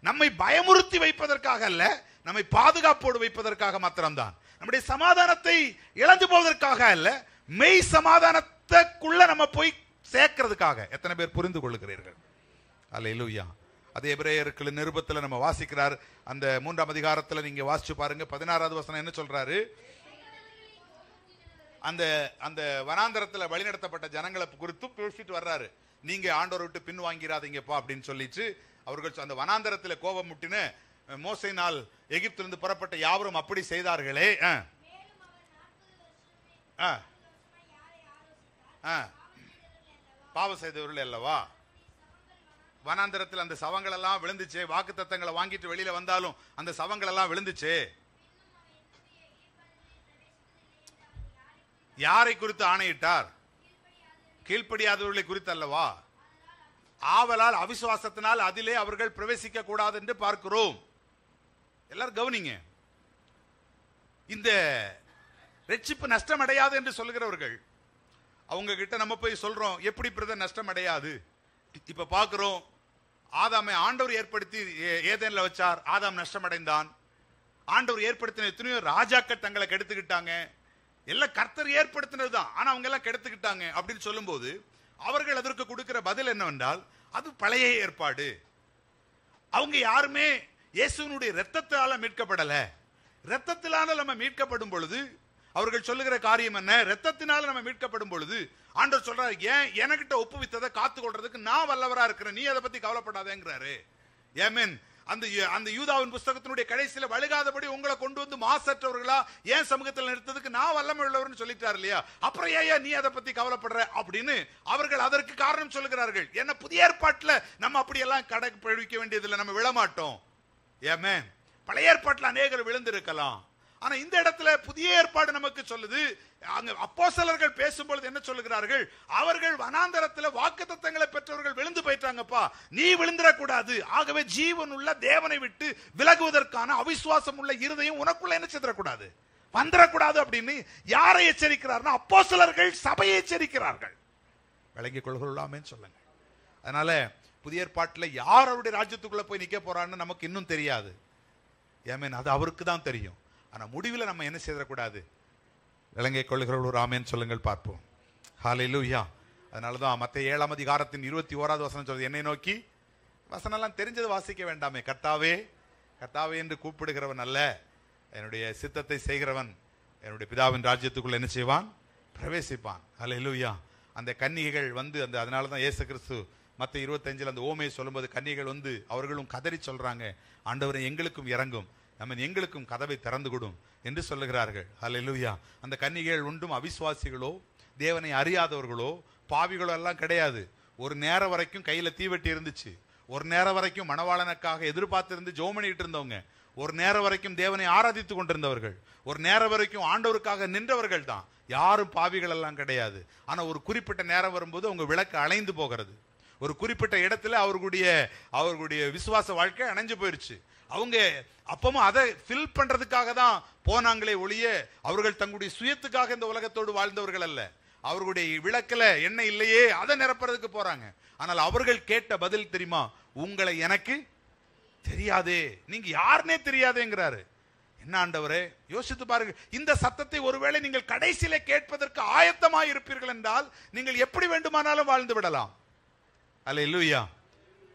நம்மை பயமுறுத்தி வைப்பதற்காக அல்ல, நம்மை பாதுகாப்போடு வைப்பதற்காக மாத்திரம்தான். நம்முடைய சமாதானத்தை இழந்து போவதற்காக அல்ல, மெய் சமாதானத்துக்குள்ள நம்ம போய் சேர்க்கிறதுக்காக. எத்தனை பேர் புரிந்து கொள்ளுகிறீர்கள்? அல்லேலூயா. அதே எபிரேயருக்கு நிருபத்தில் நம்ம வாசிக்கிறார். அந்த 3ஆம் அதிகாரத்தில் நீங்க வாசிச்சு பாருங்க, 16வது வசனம் என்ன சொல்றாரு? அந்த வனாந்தரத்தில் வழிநடத்தப்பட்ட ஜனங்களை குறித்து பேசிட்டு வர்றாரு. நீங்க ஆண்டவரை விட்டு பின் வாங்கிறாதீங்கப்பா அப்படின்னு சொல்லிட்டு அவர்கள் அந்த வனாந்தரத்தில் கோபம் முட்டின மோசையினால் எகிப்திலிருந்து புறப்பட்ட யாவரும் அப்படி செய்தார்களே. பாவம் செய்தவர்கள் அல்லவா? வனாந்தரத்தில் அந்த சவங்கள் எல்லாம் விழுந்துச்சு. வாக்கு தத்தங்களை வாங்கிட்டு வெளியில வந்தாலும் அந்த சவங்கள் எல்லாம் விழுந்துச்சு. யாரை குறித்து ஆணையிட்டார்? கீழ்ப்படியாதவர்களை குறித்து அல்லவா? ஆவலால் அவிசுவாசத்தினால் அதிலே அவர்கள் பிரவேசிக்க கூடாது என்று பார்க்கிறோம். எல்லாரும் கவனிங்க. இந்த ரட்சிப்பு நஷ்டம் அடையாது என்று சொல்லுகிறவர்கள் அவங்க கிட்ட நம்ம போய் சொல்றோம், எப்படி பிரதர் நஷ்டம் அடையாது? இப்ப பாக்குறோம், ஆதாமை ஆண்டவர் ஏற்படுத்தி ஏதேன்ல வச்சார், ஆதாம் நஷ்டம் அடைந்தான். ஆண்டவர் ஏற்படுத்தின எத்தனையோ ராஜாக்கள் தங்களை கெடுத்துக்கிட்டாங்க. எல்லாம் கர்த்தர் ஏற்படுத்தினதுதான், ஆனா அவங்க எல்லாம் கெடுத்துக்கிட்டாங்க அப்படின்னு சொல்லும் போது அவர்கள் அதற்கு கொடுக்கிற பதில் என்னவென்றால், அது பழைய ஏற்பாடு. அவங்க யாருமே இயேசுவினுடைய இரத்தத்தால மீட்கப்படல. இரத்தத்தினால நம்ம மீட்கப்படும் பொழுது அவர்கள் சொல்லுகிற காரியம் என்ன? இரத்தத்தினால நம்ம மீட்கப்படும் பொழுது ஆண்டவர் சொல்றாரு, ஏன் எனக்கிட்ட ஒப்புவித்ததை காத்துக்கொள்றதுக்கு நான் வல்லவரா இருக்கிறேன், நீ அதை பத்தி கவலைப்படாதேங்கிறாரு. ஏமேன். அந்த யூதாவின் புஸ்தகத்தினுடைய கடைசியில வழுகாதபடி உங்களை கொண்டு வந்து மாசற்றவர்களா ஏன் சமூகத்தில் நிறுத்ததுக்கு நான் வல்லமை உள்ளவர்னு சொல்லிட்டார் இல்லையா? அப்புறம் ஏன் நீ அதை பத்தி கவலைப்படுற அப்படின்னு அவர்கள் அதற்கு காரணம் சொல்லுகிறார்கள். ஏன்னா புதிய ஏற்பாட்டுல நம்ம அப்படியெல்லாம் கடைபிடிக்க வேண்டியதில்லை, நம்ம விழமாட்டோம். ஏமே, பழைய ஏற்பாட்டுல அநேகர் விழுந்திருக்கலாம். ஆனா இந்த இடத்துல புதிய ஏற்பாடு நமக்கு சொல்லுது, அங்க அப்போஸ்தலர்கள் பேசும்பொழுது என்ன சொல்லுகிறார்கள்? அவர்கள் வனாந்தரத்துல வாக்குத்தத்தங்களை பெற்றவர்கள் விழுந்து போயிட்டாங்கப்பா, நீ விழுந்துடக்கூடாது. ஆகவே ஜீவன் உள்ள தேவனை விட்டு விலகுவதற்கான அவிசுவாசம் உள்ள இருதயம் உனக்குள்ள என்ன செய்யக்கூடாது, வந்துடக்கூடாது அப்படின்னு யாரை எச்சரிக்கிறார்கள்? அப்போஸ்தலர்கள் சபையை எச்சரிக்கிறார்கள். விளங்கிக் கொள்கொள்ளாமே சொல்லுங்க. அதனால புதிய ஏற்பாட்டுல யார் அவருடைய ராஜ்யத்துக்குள்ள போய் நிக்க போறான்னு நமக்கு இன்னும் தெரியாது. ஏமேன், அது அவருக்கு தான் தெரியும். ஆனா முடிவில் நம்ம என்ன செய்யக்கூடாது, விளங்கிக் கொள்ளுகிற ஒரு ஆமேன் சொல்லுங்கள் பார்ப்போம். ஹல்லேலூயா. அதனாலதான் மத்தேயு 7ஆம் அதிகாரத்தின் 21வது வசனம் சொல்றது, என்னை நோக்கி, வசனம் எல்லாம் தெரிஞ்சது வாசிக்க வேண்டாமே, கர்த்தாவே கர்த்தாவே என்று கூப்பிடுகிறவன் அல்ல, என்னுடைய சித்தத்தை செய்கிறவன் என்னுடைய பிதாவின் ராஜ்யத்துக்குள்ள என்ன செய்வான், பிரவேசிப்பான். ஹல்லேலூயா. அந்த கன்னிகைகள் வந்து அதனாலதான் இயேசு கிறிஸ்து மத்தேயு 25 அந்த ஓமையை சொல்லும்போது கன்னிகைகள் வந்து அவர்களும் கதறி சொல்றாங்க, ஆண்டவரே எங்களுக்கும் இறங்கும், நம்ம எங்களுக்கும் கதவை திறந்து கொடும் என்று சொல்லுகிறார்கள். ஹல்லேலூயா. அந்த கன்னிகைகள் ஒன்றும் அவிசுவாசிகளோ தேவனை அறியாதவர்களோ பாவிகளோ எல்லாம் கிடையாது. ஒரு நேரம் வரைக்கும் கையில தீவெட்டி இருந்துச்சு, ஒரு நேரம் வரைக்கும் மணவாளனுக்காக எதிர்பார்த்து இருந்து ஜெபம் பண்ணிட்டு இருந்தவங்க, ஒரு நேரம் வரைக்கும் தேவனை ஆராதித்து கொண்டிருந்தவர்கள், ஒரு நேரம் வரைக்கும் ஆண்டவருக்காக நின்றவர்கள் தான். யாரும் பாவிகள் எல்லாம் கிடையாது. ஆனா ஒரு குறிப்பிட்ட நேரம் வரும்போது அவங்க விளக்கு அணைந்து போகிறது. ஒரு குறிப்பிட்ட இடத்துல அவர்களுடைய விசுவாச வாழ்க்கை அணைஞ்சு போயிருச்சு. அவங்க அப்பவும் அதை ஃபில் பண்றதுக்காக தான் போனாங்களே ஒழிய அவர்கள் தங்களுடைய சுயத்துக்காக இந்த உலகத்தோடு வாழ்ந்தவர்கள் அல்ல. அவர்களுடைய விளக்குல எண்ணெய் இல்லையே, அதை நிரப்புறதுக்கு போறாங்க. ஆனால் அவர்கள் கேட்ட பதில் தெரியுமா? உங்களை எனக்கு தெரியாதே, நீங்க யாருன்னே தெரியாதேங்கிறாரு. என்ன ஆண்டவரே, யோசித்து பாருங்க. இந்த சத்தத்தை ஒருவேளை நீங்கள் கடைசியில கேட்பதற்கு ஆயத்தமாய் இருப்பீர்கள் என்றால் நீங்கள் எப்படி வேண்டுமானாலும் வாழ்ந்து விடலாம். ஹல்லேலூயா,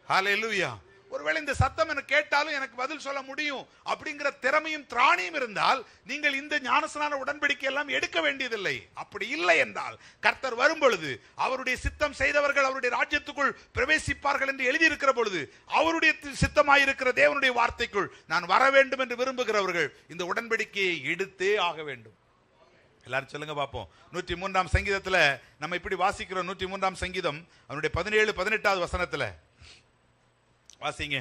ஹல்லேலூயா. ஒருவேளை இந்த சத்தம் எனக்கு கேட்டாலும் எனக்கு பதில் சொல்ல முடியும் அப்படிங்கிற திறமையும் திராணியும் இருந்தால் நீங்கள் இந்த ஞானஸ்நான உடன்படிக்கை எல்லாம் எடுக்க வேண்டியதில்லை. அப்படி இல்லை என்றால் கர்த்தர் வரும் பொழுது அவருடைய சித்தம் செய்தவர்கள் அவருடைய ராஜ்யத்துக்குள் பிரவேசிப்பார்கள் என்று எழுதியிருக்கிற பொழுது அவருடைய சித்தமாயிருக்கிற தேவனுடைய வார்த்தைக்குள் நான் வர வேண்டும் என்று விரும்புகிறவர்கள் இந்த உடன்படிக்கையை எடுத்தே ஆக வேண்டும். எல்லாரும் சொல்லுங்க பாப்போம். 103ஆம் சங்கீதத்துல நம்ம இப்படி வாசிக்கிறோம். 103ஆம் சங்கீதம் அவனுடைய 17-18வது வசனத்துல வாசிங்க.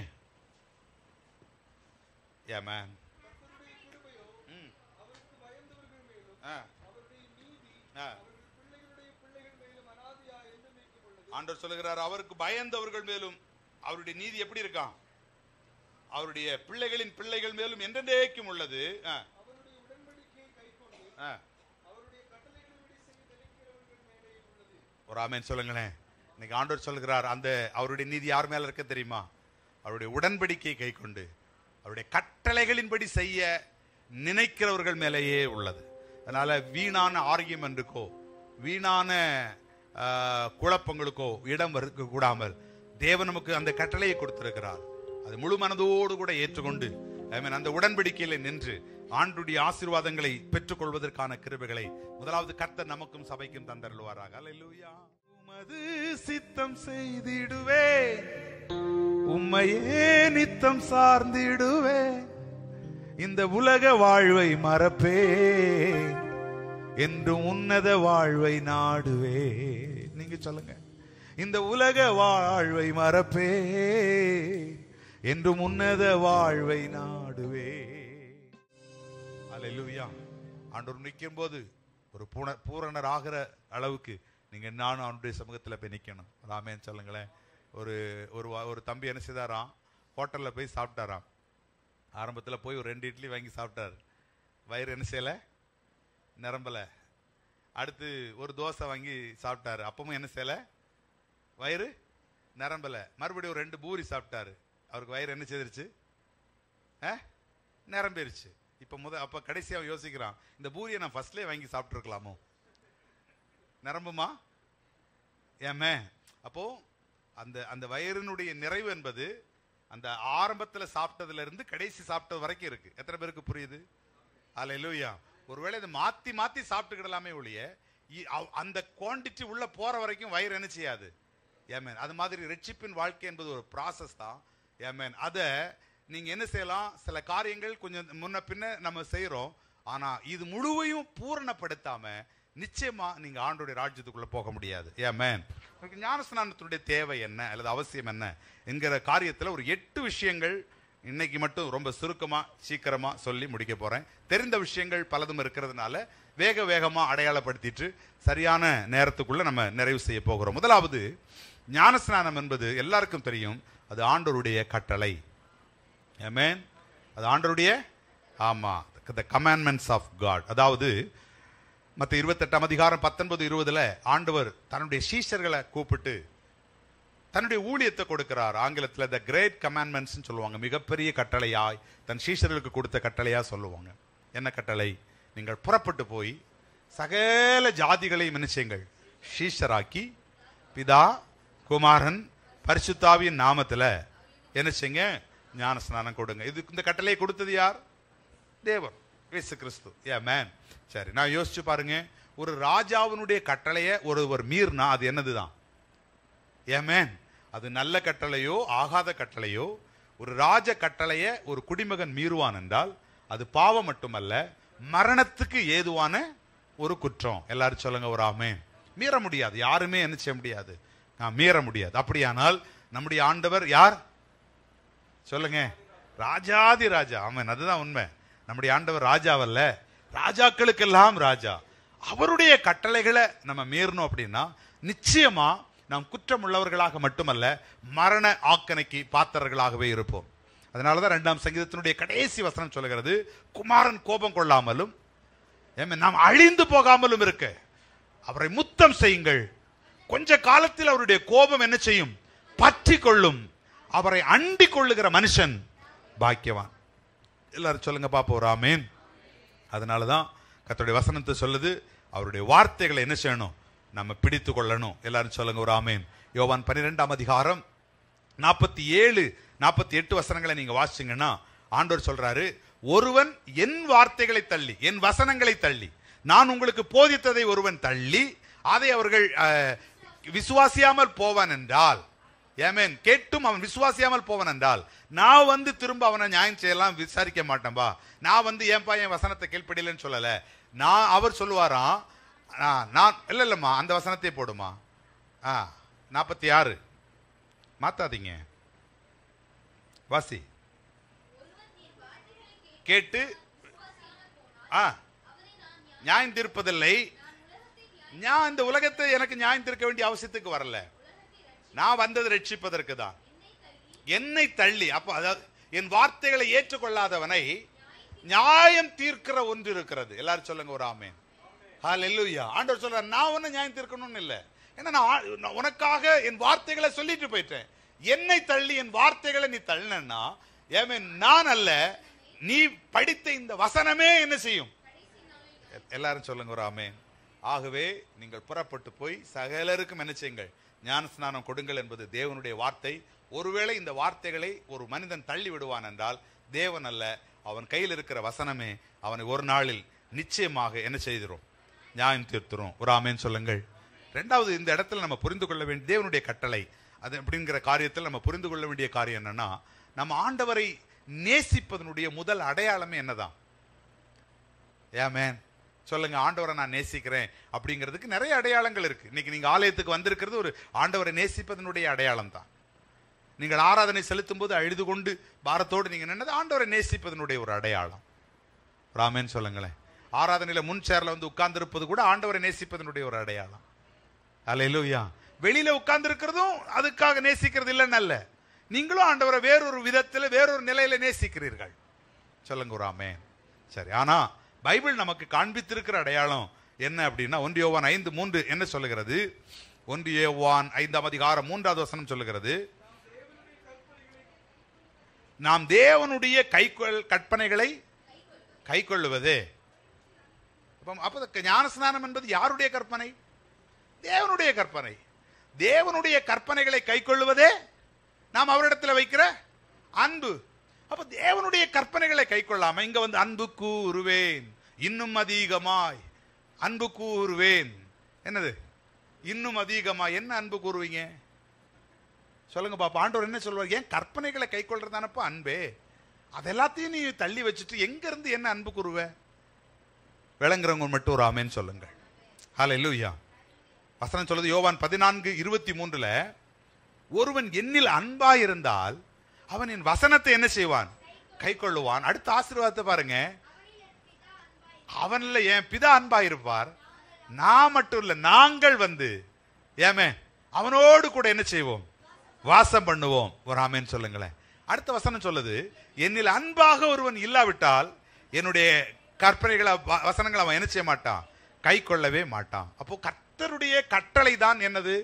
ஆண்டவர் சொல்லுகிறார், அவருக்கு பயந்தவர்கள் மேலும் அவருடைய நீதி எப்படி இருக்கான், அவருடைய பிள்ளைகளின் பிள்ளைகள் மேலும் என்றென்றைக்கும் உள்ளது. ஒரு ஆமென் சொல்லுங்களேன். இன்னைக்கு ஆண்டவர் சொல்லுகிறார், அந்த அவருடைய நீதி யார் மேல இருக்க தெரியுமா? அவருடைய உடன்படிக்கை கை கொண்டு அவருடைய கட்டளைகளின்படி செய்ய நினைக்கிறவர்கள் மேலேயே உள்ளது. அதனால வீணான ஆர்கியுமென்ட்டுக்கோ வீணான குழப்பங்களுக்கோ இடம் இருக்க கூடாமல் தேவன் நமக்கு அந்த கட்டளையை கொடுத்திருக்கிறார். அது முழு மனதோடு கூட ஏற்றுக்கொண்டு அந்த உடன்படிக்கையில நின்று ஆண்டுடைய ஆசீர்வாதங்களை பெற்றுக் கொள்வதற்கான கிருபைகளை முதலாவது கர்த்தர் நமக்கும் சபைக்கும் தந்தருள்வாராக. அல்லேலூயா. உமது சித்தம் செய்திடுவே, உம்மையே நித்தம் சார்ந்திடுவே, இந்த உலக வாழ்வை மறப்பே, என்றும் உன்னத வாழ்வை நாடுவே. நீங்க சொல்லுங்க. இந்த உலக வாழ்வை மறப்பே, என்றும் உன்னத வாழ்வை நாடுவே. அல்லேலூயா. ஆண்டவர் நிற்கும் போது ஒரு பூரணர் ஆகிற அளவுக்கு நீங்க நானும் அவனுடைய சமூகத்தில் போய் நிற்கணும். ஆமென் சொல்லுங்களேன். ஒரு தம்பி என்ன செய்தாராம், ஹோட்டலில் போய் சாப்பிட்டாராம். ஆரம்பத்தில் போய் ஒரு 2 இட்லி வாங்கி சாப்பிட்டார். வயிறு என்ன செய்யலை, நிரம்பலை. அடுத்து ஒரு தோசை வாங்கி சாப்பிட்டாரு, அப்பவும் என்ன செய்யலை, வயிறு நிரம்பலை. மறுபடியும் ஒரு 2 பூரி சாப்பிட்டாரு, அவருக்கு வயிறு என்ன செய்திருச்சு, நிரம்பிருச்சு. அப்போ கடைசியாக யோசிக்கிறான், இந்த பூரியை நான் ஃபர்ஸ்ட்லேயே வாங்கி சாப்பிட்ருக்கலாமோ, நிரம்புமா ஏமே. அப்போ அந்த அந்த வயிறினுடைய நிறைவு என்பது அந்த ஆரம்பத்தில் சாப்பிட்டதுல இருந்து கடைசி சாப்பிட்டது வரைக்கும் இருக்கு. எத்தனை பேருக்கு புரியுது? அல்லேலூயா. ஒருவேளை இதை மாத்தி மாத்தி சாப்பிட்டுக்கிடலாமே ஒழிய அந்த குவாண்டிட்டி உள்ள போற வரைக்கும் வயிறு என்ன செய்யாது. ஏமேன். அது மாதிரி ரட்சிப்பின் வாழ்க்கை என்பது ஒரு ப்ராசஸ் தான். ஏமேன். அதை நீங்க என்ன செய்யலாம், சில காரியங்கள் கொஞ்சம் முன்ன பின்ன நம்ம செய்யறோம், ஆனா இது முழுவையும் பூரணப்படுத்தாம நிச்சயமா நீங்க ஆண்டோடைய ராஜ்யத்துக்குள்ள போக முடியாது. ஏமேன். ஞானஸ்நானத்தினுடைய தேவை என்ன அல்லது அவசியம் என்ன என்கிற காரியத்தில் ஒரு 8 விஷயங்கள் இன்னைக்கு மட்டும் ரொம்ப சுருக்கமா சீக்கிரமா சொல்லி முடிக்க போறேன். தெரிந்த விஷயங்கள் பலதும் இருக்கிறதுனால வேக வேகமா அடையாளப்படுத்திட்டு சரியான நேரத்துக்குள்ள நம்ம நிறைவு செய்ய போகிறோம். முதலாவது, ஞானஸ்நானம் என்பது எல்லாருக்கும் தெரியும், அது ஆண்டவருடைய கட்டளை. ஆமென். அது ஆண்டவருடைய the commandments of God. அதாவது மத்த 28 அதிகாரம் 19-20 ஆண்டவர் தன்னுடைய சீஷர்களை கூப்பிட்டு தன்னுடைய ஊழியத்தை கொடுக்கிறார். ஆங்கிலத்தில் த கிரேட் கமாண்ட்மெண்ட்ஸ் சொல்லுவாங்க. மிகப்பெரிய கட்டளையாய் தன் சீஷர்களுக்கு கொடுத்த கட்டளையா சொல்லுவாங்க. என்ன கட்டளை? நீங்கள் புறப்பட்டு போய் சகல ஜாதிகளையும் நினைச்சீங்கள், சீஷராக்கி பிதா குமாரன் பரிசுத்தாவியின் நாமத்துல என்ன செய்யுங்க, ஞான ஸ்நானம் கொடுங்க. இது இந்த கட்டளையை கொடுத்தது யார்? தேவன், இயேசு கிறிஸ்து. ஆமென். சரி, நான் யோசிச்சு பாருங்க, ஒரு ராஜாவினுடைய கட்டளையை ஒருவர் மீறினா அது என்னதுதான்? ஆமென். அது நல்ல கட்டளையோ ஆகாத கட்டளையோ, ஒரு ராஜ கட்டளையை ஒரு குடிமகன் மீறுவான் என்றால் அது பாவம் மட்டுமல்ல, மரணத்துக்கு ஏதுவான ஒரு குற்றம். எல்லாரும் சொல்லுங்க ஒரு ஆமென். மீற முடியாது, யாருமே என்ன செய்ய முடியாது, மீற முடியாது. அப்படியானால் நம்முடைய ஆண்டவர் யார் சொல்லுங்க? ராஜாதி ராஜா. ஆமென், அதுதான் உண்மை. நம்முடைய ஆண்டவர் ராஜாவல்ல, ராஜாக்களுக்கெல்லாம் ராஜா. அவருடைய கட்டளைகளை நம்ம மீறணும் அப்படின்னா நிச்சயமா நாம் குற்றம் உள்ளவர்களாக மட்டுமல்ல, மரண ஆக்கணைக்கு பாத்திரர்களாகவே இருப்போம். அதனாலதான் 2ஆம் சங்கீதத்தினுடைய கடைசி வசனம் சொல்லுகிறது, குமாரன் கோபம் கொள்ளாமலும் நாம் அழிந்து போகாமலும் இருக்க அவரை முத்தம் செய்யுங்கள். கொஞ்ச காலத்தில் அவருடைய கோபம் என்ன செய்யும்? பற்றி கொள்ளும். அவரை அண்டிக் கொள்ளுகிற மனுஷன் பாக்கியவான். எல்லாரும் சொல்லுங்க பாப்போம் ஆமென். அதனாலதான் கர்த்தருடைய வசனத்தை சொல்லுது, அவருடைய வார்த்தைகளை என்ன செய்யணும்? நம்ம பிடித்து கொள்ளணும். எல்லாரும் சொல்லுங்க ஒரு ஆமென். யோவான் 12ஆம் அதிகாரம் 47-48 வசனங்களை நீங்க வாசிச்சீங்கன்னா ஆண்டவர் சொல்றாரு, ஒருவன் என் வார்த்தைகளை தள்ளி, என் வசனங்களை தள்ளி, நான் உங்களுக்கு போதித்ததை ஒருவன் தள்ளி அதை அவர்கள் விசுவாசியாமல் போவான் என்றால், ஆமென், கேட்டும் அவன் விசுவாசியாமல் போவான் என்றால், நான் வந்து திரும்ப அவனை நியாயம் செய்யலாம் விசாரிக்க மாட்டேன்பா, நான் ஏன்பா என் வசனத்தை கீழ்ப்படியலன்னு சொல்லல. அவர் சொல்லுவாராம், நான் இல்லம்மா அந்த வசனத்தை போடுமா, 46 மாத்தாதீங்க, வாசி. கேட்டு நியாயம் தீர்ப்பதில்லை. நான் இந்த உலகத்தை எனக்கு நியாயம் தீர்க்க வேண்டிய அவசியத்துக்கு வரல, நான் வந்தது ரட்சிப்பதற்கு தான். என்னை தள்ளி, அப்ப அதாவது என் வார்த்தைகளை ஏற்றுக்கொள்ளாதவனை நியாயம் தீர்க்கிற ஒன்று இருக்கிறது. எல்லாரும் சொல்லுங்க ஒரு ஆமென். ஹல்லேலூயா. ஆண்டவர் சொல்ற, நான் உன்னை நியாயம் தீர்க்கணும்னு இல்லை, ஏன்னா நான் உனக்காக என் வார்த்தைகளை சொல்லிட்டு போயிட்டேன். என்னை தள்ளி என் வார்த்தைகளை நீ தள்ளினா, ஆமென், நான் அல்ல, நீ படித்த இந்த வசனமே என்ன செய்யும்? எல்லாரும் சொல்லுங்க ஒரு ஆமென். ஆகவே நீங்கள் புறப்பட்டு போய் சகலருக்கும் என்ன செய்யுங்கள்? ஞான ஸ்நானம் கொடுங்கள் என்பது தேவனுடைய வார்த்தை. ஒருவேளை இந்த வார்த்தைகளை ஒரு மனிதன் தள்ளி விடுவான் என்றால் தேவன் அல்ல, அவன் கையில் இருக்கிற வசனமே அவனை ஒரு நாளில் நிச்சயமாக என்ன செய்திரும்? நியாயம் தீர்த்துரும். ஒரு ஆமென் சொல்லுங்கள். 2வது, இந்த இடத்துல நம்ம புரிந்து கொள்ள வேண்டிய தேவனுடைய கட்டளை அது அப்படிங்கிற காரியத்தில் நம்ம புரிந்து கொள்ள வேண்டிய காரியம் என்னன்னா, நம்ம ஆண்டவரை நேசிப்பதனுடைய முதல் அடையாளமே என்னதான்? ஆமென் சொல்லுங்க. ஆண்டவரை நான் நேசிக்கிறேன் அப்படிங்கிறதுக்கு நிறைய அடையாளங்கள் இருக்கு. இன்னைக்கு நீங்க ஆலயத்துக்கு வந்திருக்கிறது ஒரு ஆண்டவரை நேசிப்பதனுடைய அடையாளம் தான். நீங்கள் ஆராதனை செலுத்தும் போது அழுது கொண்டு பாரத்தோடு நீங்க நின்னது ஆண்டவரை நேசிப்பதனுடைய ஒரு அடையாளம். ஆமென் சொல்லுங்களேன். ஆராதனையில முன் சேர்ல உட்கார்ந்து இருப்பது கூட ஆண்டவரை நேசிப்பதனுடைய ஒரு அடையாளம். அல்லேலூயா. வெளியில உட்கார்ந்து இருக்கிறதும் அதுக்காக நேசிக்கிறது இல்லைன்னு அல்ல, நீங்களும் ஆண்டவரை வேறொரு விதத்தில் வேறொரு நிலையில நேசிக்கிறீர்கள். சொல்லுங்க ஒரு ஆமென். சரி, ஆனா பைபிள் நமக்கு காண்பித்திருக்கிற அடையாளம் என்ன அப்படின்னா 1 யோவான் 5:3 என்ன சொல்லுகிறது? 1 யோவான் 5:3 சொல்லுகிறது, நாம் தேவனுடைய கற்பனைகளை கைக்கொள்ளுவதே. அப்ப ஞானஸ்நானம் என்பது யாருடைய கற்பனை? தேவனுடைய கற்பனை. தேவனுடைய கற்பனைகளை கைக்கொள்ளுவதே நாம் அவரிடத்தில் வைக்கிற அன்பு. அப்ப தேவனுடைய கற்பனைகளை கைக்கொள்ளாம இங்க வந்து அன்பு கூறுவேன், இன்னும் அதிகமாய் அன்பு கூறுவேன். என்னது இன்னும் அதிகமாய்? என்ன அன்பு கூறுவீங்க சொல்லுங்க பாப்பா. ஆண்டவர் என்ன சொல்வார்? ஏன் கற்பனைகளை கைக்கொள்றதானப்பா அன்பே. அதெல்லாத்தையும் நீ தள்ளி வச்சுட்டு எங்க இருந்து என்ன அன்பு கூறுவ? விளங்குறவங்க மட்டும் ஒரு ஆமென் சொல்லுங்க. ஹல்லேலூயா. வசனம் சொல்லுது யோவான் 14:23, ஒருவன் என்னில் அன்பாயிருந்தால் அவன் என் வசனத்தை என்ன செய்வான்? கைக்கொள்ளுவான். அடுத்த ஆசீர்வாதத்தை பாருங்க, அவன்ல என் பிதா அன்பாயிருப்பார், நான் மட்டும் இல்ல நாங்கள் வந்து ஏமே அவனோடு கூட என்ன செய்வோம்? வாசம் பண்ணுவோம். ஒரு ஆமென் சொல்லுங்களேன். அடுத்த வசனம் சொல்லுது, என்னில் அன்பாக ஒருவன் இல்லாவிட்டால் என்னுடைய கற்பனைகளை வசனங்களை அவன் என்ன செய்ய மாட்டான்? கை கொள்ளவே மாட்டான். அப்போ கர்த்தருடைய கட்டளை தான் என்னது?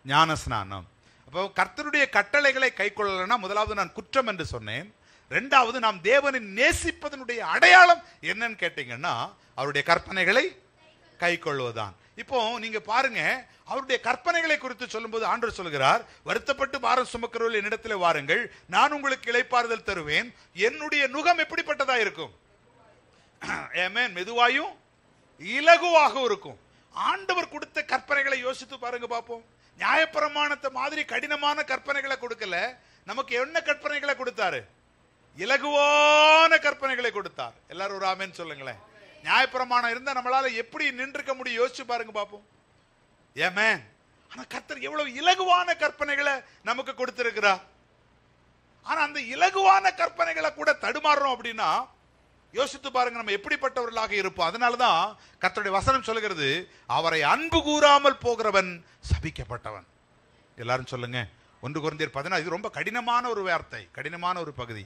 ஞானஸ்நானம். அப்போ கர்த்தருடைய கட்டளைகளை கை கொள்ளலைன்னா முதலாவது நான் குற்றம் என்று சொன்னேன். ரெண்டாவது, நாம் தேவனை நேசிப்பதனுடைய அடையாளம் என்னன்னு கேட்டீங்கன்னா அவருடைய கற்பனைகளை கை கொள்வதுதான். இப்போ நீங்க பாருங்க, அவருடைய கற்பனைகளை குறித்து சொல்லும்போது ஆண்டவர் சொல்கிறார், வருத்தப்பட்டு பாரம் சுமக்கிறவர்கள் என்னிடத்தில் வாருங்கள், நான் உங்களுக்கு இளைப்பாறுதல் தருவேன். என்னுடைய நுகம் எப்படிப்பட்டதா இருக்கும்? ஆமென். மெதுவாயும் இலகுவாக இருக்கும். ஆண்டவர் கொடுத்த கற்பனைகளை யோசித்து பாருங்க பாப்போம். நியாயப்பிரமாணத்தை மாதிரி கடினமான கற்பனைகளை கொடுக்கல, நமக்கு என்ன கற்பனைகளை கொடுத்தாரு? இலகுவான கற்பனைகளை கொடுத்தார். எல்லாரும் ஒரு ஆமென் சொல்லுங்களேன். நியாயப்பிரமாணம் இருந்தா நம்மளால எப்படி நின்றுக்க முடியும்? யோசிச்சு பாருங்க பாப்போம். ஆமென். ஆனா கர்த்தர் எவ்வளவு இலகுவான கற்பனைகளை நமக்கு கொடுத்திருக்கிறார். ஆனா அந்த இலகுவான கற்பனைகளை கூட தடுமாறுறோம் அப்படின்னா யோசித்து பாருங்க, நம்ம எப்படிப்பட்டவர்களாக இருப்போம். அதனாலதான் கர்த்தருடைய வசனம் சொல்லுகிறது, அவரை அன்பு கூறாமல் போகிறவன் சபிக்கப்பட்டவன். எல்லாரும் சொல்லுங்க. 1 கொரிந்தியர் 14. இது ரொம்ப கடினமான ஒரு வார்த்தை, கடினமான ஒரு பகுதி.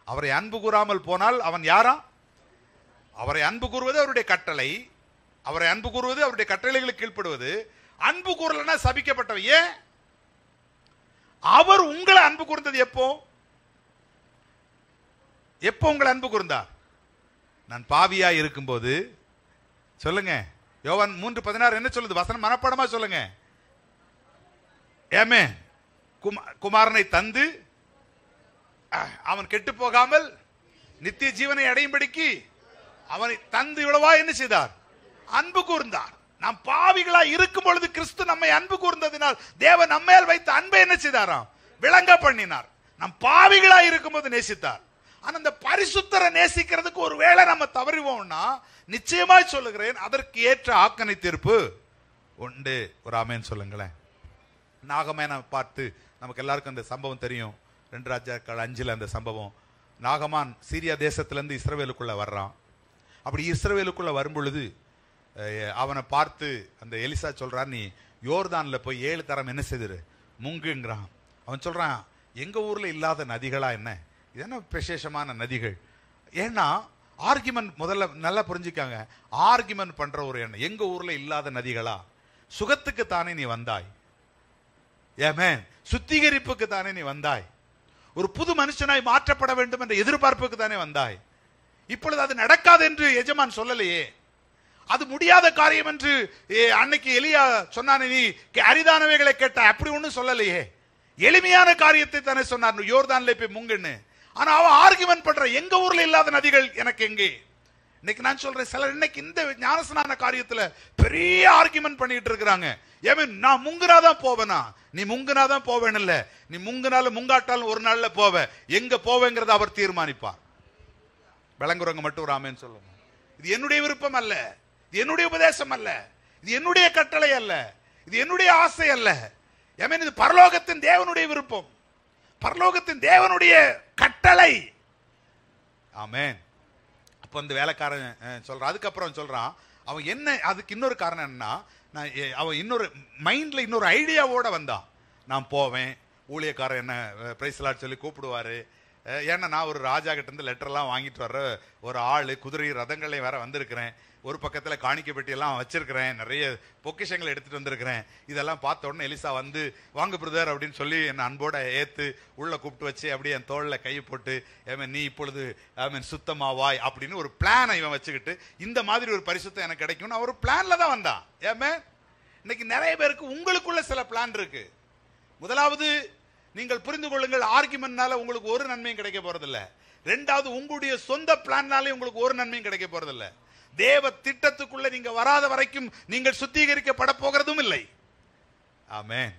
அவரை அன்பு கூறாமல் போனால் அவன் யாரா? அவரை அன்பு கூறுவது அவருடைய கட்டளை, அவரை அன்பு கூறுவது அவருடைய கட்டளைகளுக்கு கீழ்ப்படுவது. அன்பு கூறலன்னா சபிக்கப்பட்டவன். ஏன்? அவர் உங்களை அன்பு கூர்ந்தது எப்போ? எப்போ உங்களை அன்பு கூர்ந்தார்? நான் பாவியா இருக்கும்போது. சொல்லுங்க. யோவான் 3:16 என்ன சொல்லுது? வசனம் மனப்பாடமா சொல்லுங்க. ஏமே குமாரனை தந்து அவன் கெட்டு போகாமல் நித்திய ஜீவனை அடையும்படிக்கு அவனை தந்து இவ்வளவா என்ன செய்தார்? அன்பு கூர்ந்தார். நாம் பாவிகளா இருக்கும் பொழுது கிறிஸ்து நம்மை அன்பு கூர்ந்ததினால் தேவன் நம்மேல் வைத்த அன்பை என்ன செய்தாராம்? விளங்க பண்ணினார். நாம் பாவிகளா இருக்கும் போது நேசித்தார். ஆனா அந்த பரிசுத்தரை நேசிக்கிறதுக்கு ஒருவேளை நம்ம தவறிவோம்னா நிச்சயமாய் சொல்லுகிறேன், அதற்கு ஏற்ற ஆக்கனை தீர்ப்பு உண்டு. ஒரு ஆமென் சொல்லுங்களேன். நாகமானை பார்த்து நமக்கு எல்லாருக்கும் அந்த சம்பவம் தெரியும். 2 ராஜாக்கள் 5 அந்த சம்பவம். நாகமான் சீரியா தேசத்திலிருந்து இஸ்ரவேலுக்குள்ள வர்றான். அப்படி இஸ்ரவேலுக்குள்ள வரும் பொழுது அவனை பார்த்து அந்த எலிசா சொல்றான், நீ யோர்தான்ல போய் 7 தரம் என்ன செய்திரு? முங்குங்கிறான். அவன் சொல்றான், எங்க ஊர்ல இல்லாத நதிகளா என்ன? இது என்ன விசேஷமான நதிகள்? ஏன்னா ஆர்கியூமெண்ட் முதல்ல நல்லா புரிஞ்சுக்காங்க. ஆர்கியூமெண்ட் பண்ற ஒரு எண்ணம், எங்க ஊர்ல இல்லாத நதிகளா? சுகத்துக்கு தானே நீ வந்தாய். ஆமென். சுத்திகரிப்புக்கு தானே நீ வந்தாய். ஒரு புது மனுஷனாய் மாற்றப்பட வேண்டும் என்ற எதிர்பார்ப்புக்கு தானே வந்தாய். இப்பொழுது அது நடக்காது என்று எஜமான் சொல்லலையே. அது முடியாத காரியம் என்று அன்னைக்கு எலியா சொன்னானே, நீ அரிதானவைகளை கேட்ட, அப்படி ஒன்னும் சொல்லலையே. எளிமையான காரியத்தை தானே சொன்னார், யோர்தான்ல போய் முங்குன்னு. ஆனா அவன் ஆர்கியூமெண்ட் பண்ற, எங்க ஊர்ல இல்லாத நதிகள் எனக்கு எங்கே? இன்னைக்கு நான் சொல்றேன், சிலர் இன்னைக்கு இந்த ஞானஸ்நான காரியத்துல பெரிய ஆர்கியூமெண்ட் பண்ணிட்டு இருக்கிறாங்க. ஏன் நான் முங்குனாதான் போவேனா? நீ முங்குனாதான் போவேன் இல்ல, நீ முங்குனாலும் முங்காட்டாலும் ஒரு நாள்ல போவ. எங்க போவேங்கிறத அவர் தீர்மானிப்பார். விளங்குறவங்க மட்டும் ஒரு ஆமென் சொல்லுங்க. இது என்னுடைய விருப்பம் அல்ல, இது என்னுடைய உபதேசம் அல்ல, இது என்னுடைய கட்டளை அல்ல, இது என்னுடைய ஆசை அல்ல. ஏன் இது பரலோகத்தின் தேவனுடைய விருப்பம், பரலோகத்தின் தேவனுடைய கட்டளை. ஆமென். அப்ப அந்த வேலைக்காரன் சொல்றான். அதுக்கப்புறம் சொல்றான், அவன் என்ன, அதுக்கு இன்னொரு காரணம் என்னன்னா, அவன் இன்னொரு மைண்ட்ல இன்னொரு ஐடியாவோட வந்தான். நான் போவேன், ஊழியக்காரன் என்ன பிரைஸ் லார்ட் சொல்லி கூப்பிடுவாரு, ஏன்னா நான் ஒரு ராஜா கிட்ட இருந்து லெட்டர்லாம் வாங்கிட்டு வர்ற ஒரு ஆள், குதிரை ரதங்களையும் வேற வந்திருக்கிறேன், ஒரு பக்கத்தில் காணிக்கை பெட்டியெல்லாம் வச்சிருக்கிறேன், நிறைய பொக்கிஷங்களை எடுத்துட்டு வந்திருக்கிறேன். இதெல்லாம் பார்த்த உடனே எலிசா வந்து வாங்க பிரதர் அப்படின்னு சொல்லி என்னை அன்போட ஏத்து உள்ள கூப்பிட்டு வச்சு அப்படியே என் தோளில் கை போட்டு நீ இப்பொழுது சுத்தமாவாய் அப்படின்னு ஒரு பிளானை இவன் வச்சுக்கிட்டு இந்த மாதிரி ஒரு பரிசுத்தம் எனக்கு கிடைக்கும்னு அவர் பிளான்ல தான் வந்தான். ஏமே இன்னைக்கு நிறைய பேருக்கு உங்களுக்குள்ள சில பிளான் இருக்கு. முதலாவது நீங்கள் புரிந்து கொள்ளுங்கள், ஆர்குமெண்ட்னால உங்களுக்கு ஒரு நன்மையும் கிடைக்க போறதில்ல. ரெண்டாவது, உங்களுடைய சொந்த பிளான்னாலே உங்களுக்கு ஒரு நன்மையும் கிடைக்க போறதில்ல. தேவ திட்டத்துக்குள்ள நீங்க வராத வரைக்கும் நீங்கள் சுத்திகரிக்கப்பட போகிறதும் இல்லை. ஆமென்.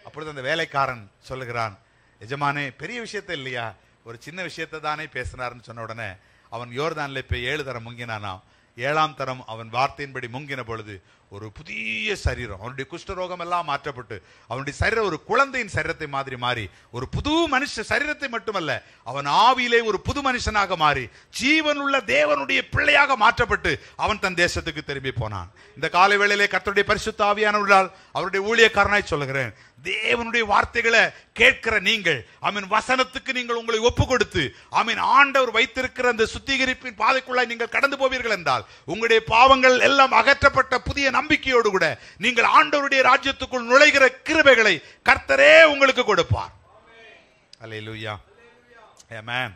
அப்பொழுது அந்த வேலைக்காரன் சொல்லுகிறான், எஜமானே பெரிய விஷயத்தை இல்லையா, ஒரு சின்ன விஷயத்தை தானே பேசினார்னு சொன்ன உடனே அவன் யோர்தான்ல இப்ப 7 தரம் முங்கினானாம். 7ஆம் தரம் அவன் வார்த்தையின்படி முங்கின பொழுது ஒரு புதிய சரீரம், அவனுடைய குஷ்டரோகம் எல்லாம் மாற்றப்பட்டு அவனுடைய சரீரம் ஒரு குழந்தையின் சரீரத்தை மாதிரி மாறி ஒரு புது மனுஷ சரீரத்தை மட்டுமல்ல, அவன் ஆவியிலே ஒரு புது மனுஷனாக மாறி ஜீவனுள்ள தேவனுடைய பிள்ளையாக மாற்றப்பட்டு அவன் தன் தேசத்துக்கு திரும்பி போனான். இந்த காலை வேளையிலே கர்த்தருடைய பரிசுத்த ஆவியானவரால் அவருடைய ஊழியக்காரனாய் சொல்லுகிறேன், தேவனுடைய வார்த்தைகளை கேட்கிற நீங்கள் வசனத்துக்கு நீங்கள் உங்களை ஒப்பு கொடுத்து ஆண்டவர் வைத்திருக்கிற அந்த சுத்திகரிப்பின் பாதைக்குள்ளாய் நீங்கள் கடந்து போவீர்கள் என்றால் உங்களுடைய பாவங்கள் எல்லாம் அகற்றப்பட்ட புதிய நம்பிக்கையோடு கூட நீங்கள் ஆண்டவருடைய ராஜ்யத்துக்குள் நுழைகிற கிருபைகளை கர்த்தரே உங்களுக்கு கொடுப்பார். அல்லேலூயா. ஆமென்.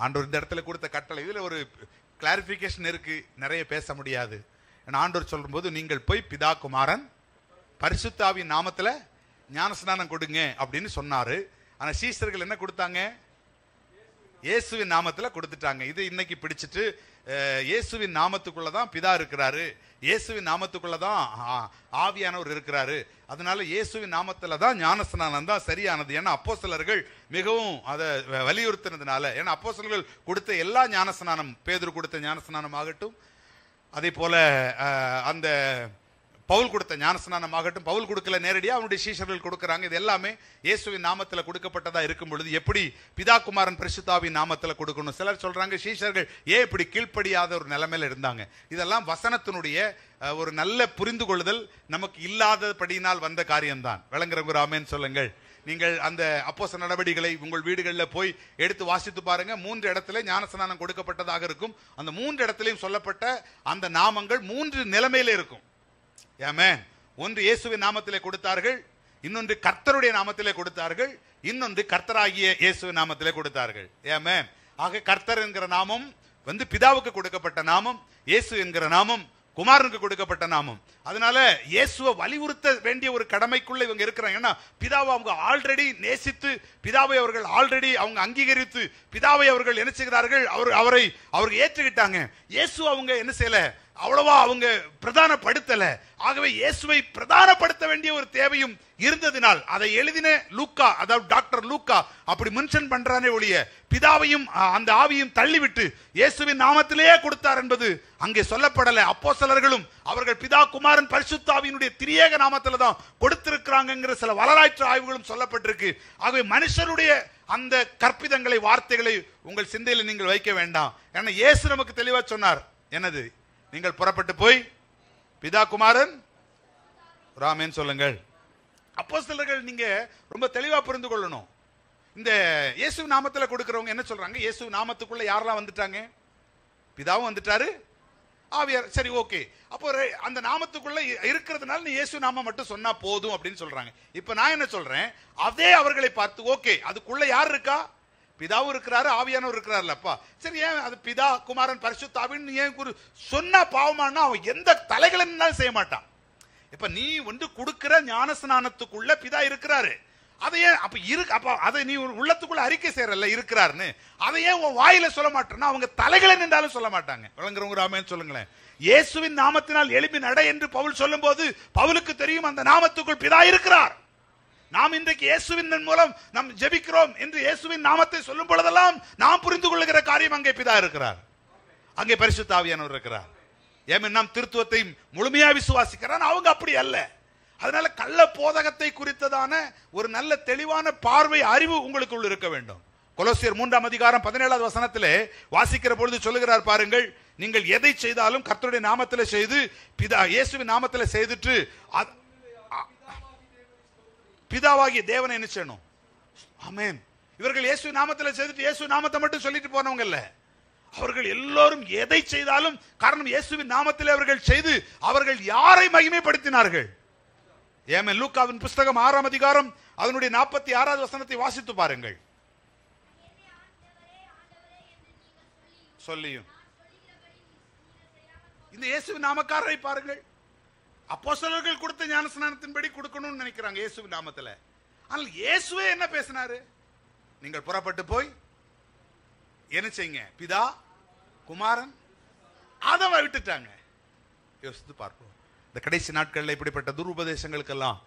ஆண்டவர் இந்த இடத்துல கொடுத்த கட்டளை, இதுல ஒரு கிளாரிபிகேஷன் இருக்கு, நிறைய பேச முடியாது. ஆண்டவர் சொல்லும்போது நீங்கள் போய் பிதா குமாரன் பரிசுத்த ஆவியின் நாமத்துல ஞானஸ்நானம் கொடுங்க அப்படின்னு சொன்னாரு. ஆனா சீஷர்கள் என்ன கொடுத்தாங்க? இயேசுவின் நாமத்துல கொடுத்துட்டாங்க. இது இன்னைக்கு பிடிச்சிட்டு இயேசுவின் நாமத்துக்குள்ளதான் பிதா இருக்கிறாரு, இயேசுவின் நாமத்துக்குள்ளதான் ஆவியானவர் இருக்கிறாரு, அதனால இயேசுவின் நாமத்துல தான் ஞானஸ்நானம் தான் சரியானது. ஏன்னா அப்போஸ்தலர்கள் மிகவும் அதை வலியுறுத்தினதுனால, ஏன்னா அப்போஸ்தலர்கள் கொடுத்த எல்லா ஞானஸ்நானம், பேதுரு கொடுத்த ஞானஸ்நானம் ஆகட்டும், அதே போல அந்த பவுல் கொடுத்த ஞானஸ்நானம் ஆகட்டும், பவுல் கொடுக்கல நேரடியா அவனுடைய சீஷர்கள் கொடுக்கறாங்க. இது எல்லாமே இயேசுவின் நாமத்துல கொடுக்கப்பட்டதா இருக்கும் பொழுது எப்படி பிதா குமாரன் பரிசுத்தாவின் நாமத்துல கொடுக்கணும்? சிலர் சொல்றாங்க சீஷர்கள் ஏன் இப்படி கீழ்ப்படியாத ஒரு நிலைமையில இருந்தாங்க. இதெல்லாம் வசனத்தினுடைய ஒரு நல்ல புரிந்து கொள்ளுதல் நமக்கு இல்லாதபடியினால் வந்த காரியம்தான். விளங்குறவங்க ஆமென் சொல்லுங்கள். நீங்கள் அந்த அப்போஸ்தலர் நடவடிக்கைகளை உங்கள் வீடுகளில் போய் எடுத்து வாசித்து பாருங்க. 3 இடத்துல ஞானஸ்நானம் கொடுக்கப்பட்டதாக இருக்கும். அந்த 3 இடத்திலையும் சொல்லப்பட்ட அந்த நாமங்கள் 3 நிலைமையில இருக்கும். ஆமென். ஒன்று இயேசுவின் நாமத்திலே கொடுத்தார்கள், இன்னொன்று கர்த்தருடைய நாமத்திலே கொடுத்தார்கள், இன்னொன்று கர்த்தராகிய இயேசுவின் நாமத்திலே கொடுத்தார்கள். ஆமென். ஆக கர்த்தர் என்கிற நாமம் பிதாவுக்கு கொடுக்கப்பட்ட நாமம், இயேசு என்கிற நாமம் குமாரனுக்கு கொடுக்கப்பட்ட நாமம். அதனால இயேசுவை வலியுறுத்த வேண்டிய ஒரு கடமைக்குள்ள இவங்க இருக்கிறாங்க. ஏன்னா பிதாவை அவங்க ஆல்ரெடி நேசித்து, பிதாவை அவர்கள் ஆல்ரெடி அவங்க அங்கீகரித்து, பிதாவை அவர்கள் என்ன செய்கிறார்கள், அவரை ஏற்றுக்கிட்டாங்க. இயேசு அவங்க என்ன செய்யல, அவ்வளவா அவங்க பிரதானப்படுத்தல. ஆகவே இயேசுவை பிரதானப்படுத்த வேண்டிய ஒரு தேவையும் இருந்ததினால் அதை எழுதின லூக்கா, அதாவது டாக்டர் லூக்கா அப்படி மென்ஷன் பண்றானே ஒழிய பிதாவையும் அந்த ஆவியும் தள்ளிவிட்டு இயேசுவின் நாமத்திலேயே கொடுத்தார் என்பது அங்கே சொல்லப்படல. அப்போஸ்தலர்களும் அவர்கள் பிதா குமாரன் பரிசுத்த ஆவியினுடைய திரியேக நாமத்துல தான் கொடுத்திருக்கிறாங்கிற சில வரலாற்று ஆய்வுகளும் சொல்லப்பட்டிருக்கு. ஆகவே மனுஷருடைய அந்த கற்பிதங்களை, வார்த்தைகளை உங்கள் சிந்தையில் நீங்கள் வைக்க வேண்டாம். ஏன்னா இயேசு நமக்கு தெளிவா சொன்னார், என்னது, நீங்கள் புறப்பட்டு போய் பிதா குமாரன் ராமேன் சொல்லுங்கள். அப்போஸ்தலர்கள் நீங்க ரொம்ப தெளிவா புரிந்து கொள்ளணும். இந்த இயேசு நாமத்துல கொடுக்கிறவங்க என்ன சொல்றாங்க, இயேசு நாமத்துக்குள்ள யாரெல்லாம் வந்துட்டாங்க? பிதாவும் வந்துட்டாரு, ஆவியார். சரி, ஓகே. அப்போ அந்த நாமத்துக்குள்ள இருக்கிறதுனால நீ இயேசு நாமம் மட்டும் சொன்னா போதும் அப்படின்னு சொல்றாங்க. இப்ப நான் என்ன சொல்றேன், அதே அவர்களை பார்த்து ஓகே அதுக்குள்ள யார் இருக்கா? பிதாவும் இருக்கிறாரு, ஆவியானவர் இருக்கிறாருல்லப்பா. சரி, ஏன் அது பிதா குமாரன் பரிசுத்த ஆவின்னு ஏன் சொன்னா பாவமானா அவன் எந்த தலைகளை செய்ய மாட்டான். இப்ப நீ கொடுக்கிற ஞானஸ்நானத்துக்குள்ள பிதா இருக்கிறாரு, அதையே அப்ப அதை நீ உள்ளத்துக்குள்ள அறிக்கை செய்யறல்ல இருக்கிறாருன்னு, அதையே உன் வாயில சொல்ல மாட்டேன்னா அவங்க தலைகளை நின்றாலும் சொல்ல மாட்டாங்க. விளங்குறவங்க ராமேன்னு சொல்லுங்களேன். இயேசுவின் நாமத்தினால் எழுப்பி நட என்று பவுல் சொல்லும் போது பவுலுக்கு தெரியும் அந்த நாமத்துக்குள் பிதா இருக்கிறார். நாம் இன்றைக்கு இயேசுவின் மூலம் நாம் ஜெபிக்கிறோம் என்று இயேசுவின் நாமத்தை சொல்லும் பொழுதெல்லாம் நாம் புரிந்து கொள்ளுகிற காரியம் அங்கே பிதா இருக்கிறார், அங்கே பரிசுத்த ஆவியானவர் இருக்கிறார். ஏன் நாம் திருத்துவத்தை முழுமையா விசுவாசிக்கிறான், அவங்க அப்படி அல்ல. அதனால கள்ள போதகத்தை குறித்ததான ஒரு நல்ல தெளிவான பார்வை, அறிவு உங்களுக்குள் இருக்க வேண்டும். கொலோசியர் 3ஆம் அதிகாரம் 17வது வசனத்திலே வாசிக்கிற பொழுது சொல்லுகிறார் பாருங்கள், நீங்கள் எதை செய்தாலும் கர்த்தருடைய நாமத்திலே செய்து பிதா இயேசுவின் நாமத்திலே செய்துட்டு பிதாவாகிய தேவனை என்ன செய்யணும்? ஆமென். இவர்கள் இயேசு நாமத்தில் செய்துட்டு இயேசு நாமத்தை மட்டும் சொல்லிட்டு போனவங்க இல்ல. அவர்கள் எல்லோரும் எதை செய்தாலும் காரணம் இயேசுவின் நாமத்தில் அவர்கள் செய்து அவர்கள் யாரை மகிமைப்படுத்தினார்கள்? ஏமேன். லூக்காவின் புஸ்தகம் 6ஆம் அதிகாரம் அதனுடைய 46வது வசனத்தை வாசித்து பாருங்கள். சொல்லியும் இந்த இயேசுவின் நாமக்காரரை பாருங்கள். அப்போஸ்தலர்கள் கொடுத்த ஞானஸ்நானத்தின்படி கொடுக்கணும்னு நினைக்கிறாங்க இயேசுவின் நாமத்தில். ஆனால் இயேசுவே என்ன பேசினாரு? நீங்கள் புறப்பட்டு போய் என்ன செய்யுங்க? பிதா, குமாரன், அதை விட்டுட்டாங்க. யோசித்து பார்ப்போம். இந்த கடைசி நாட்களில் இப்படிப்பட்ட துருபதேசங்களுக்கெல்லாம்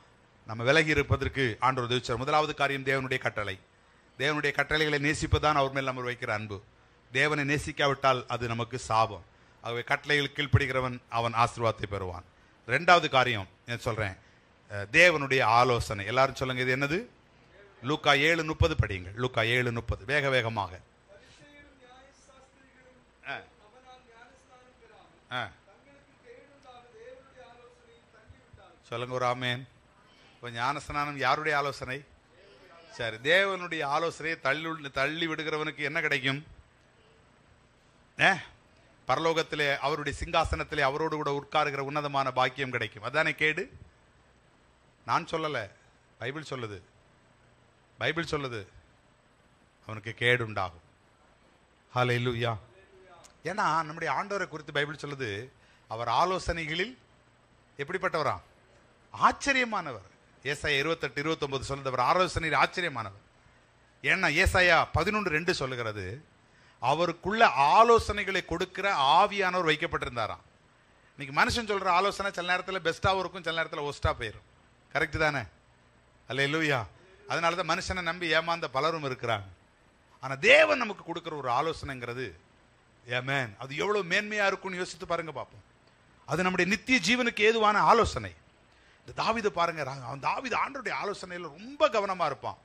நம்ம விலகி இருப்பதற்கு ஆண்டவர் உதவி செய்வார். முதலாவது காரியம் தேவனுடைய கட்டளை. தேவனுடைய கட்டளைகளை நேசிப்பதுதான் அவர் மேல் நம்ம வைக்கிற அன்பு. தேவனை நேசிக்காவிட்டால் அது நமக்கு சாபம். ஆகவே கட்டளைகளுக்கு கீழ்ப்படுகிறவன் அவன் ஆசீர்வாதத்தை பெறுவான். இரண்டாவது காரியம் என்ன சொல்றேன்? தேவனுடைய ஆலோசனை. எல்லாரும் சொல்லுங்க, இது என்னது? லூக்கா 7:30 படியுங்கள். லூக்கா 7:30 வேக வேகமாக. சொல்லுங்க ஒரு ஆமேன். இப்போ ஞானஸ்நானம் யாருடைய ஆலோசனை? சரி, தேவனுடைய ஆலோசனையை தள்ளி விடுகிறவனுக்கு என்ன கிடைக்கும்? பரலோகத்திலே அவருடைய சிங்காசனத்திலே அவரோடு கூட உட்காருகிற உன்னதமான பாக்கியம் கிடைக்கும். அதானே கேடு? நான் சொல்லல, பைபிள் சொல்லுது. பைபிள் சொல்லுது அவனுக்கு கேடு உண்டாகும். ஹல்லேலூயா. ஏன்னா நம்முடைய ஆண்டவரை குறித்து பைபிள் சொல்லுது, அவர் ஆலோசனைகளில் எப்படிப்பட்டவரா? ஆச்சரியமானவர். ஏசாயா 28:29 சொல்லுது அவர் ஆலோசனையில் ஆச்சரியமானவர். ஏன்னா ஏசாயா 11:2 சொல்லுகிறது, அவருக்குள்ள ஆலோசனைகளை கொடுக்கிற ஆவியானவர் வைக்கப்பட்டிருந்தாராம். இன்னைக்கு மனுஷன் சொல்ற ஆலோசனை சில நேரத்தில் பெஸ்டாகவும் இருக்கும், சில நேரத்தில் ஒஸ்டா போயிடும். கரெக்ட் தானே? அல்லேலூயா. அதனாலதான் மனுஷனை நம்பி ஏமாந்த பலரும் இருக்கிறாங்க. ஆனா தேவன் நமக்கு கொடுக்கிற ஒரு ஆலோசனைங்கிறது ஆமென், அது எவ்வளவு மேன்மையா இருக்கும்னு யோசித்து பாருங்க பார்ப்போம். அது நம்முடைய நித்திய ஜீவனுக்கு ஏதுவான ஆலோசனை. இந்த தாவீது பாருங்க, அவன் தாவீது ஆண்டவருடைய ஆலோசனையில் ரொம்ப கவனமா இருப்பான்.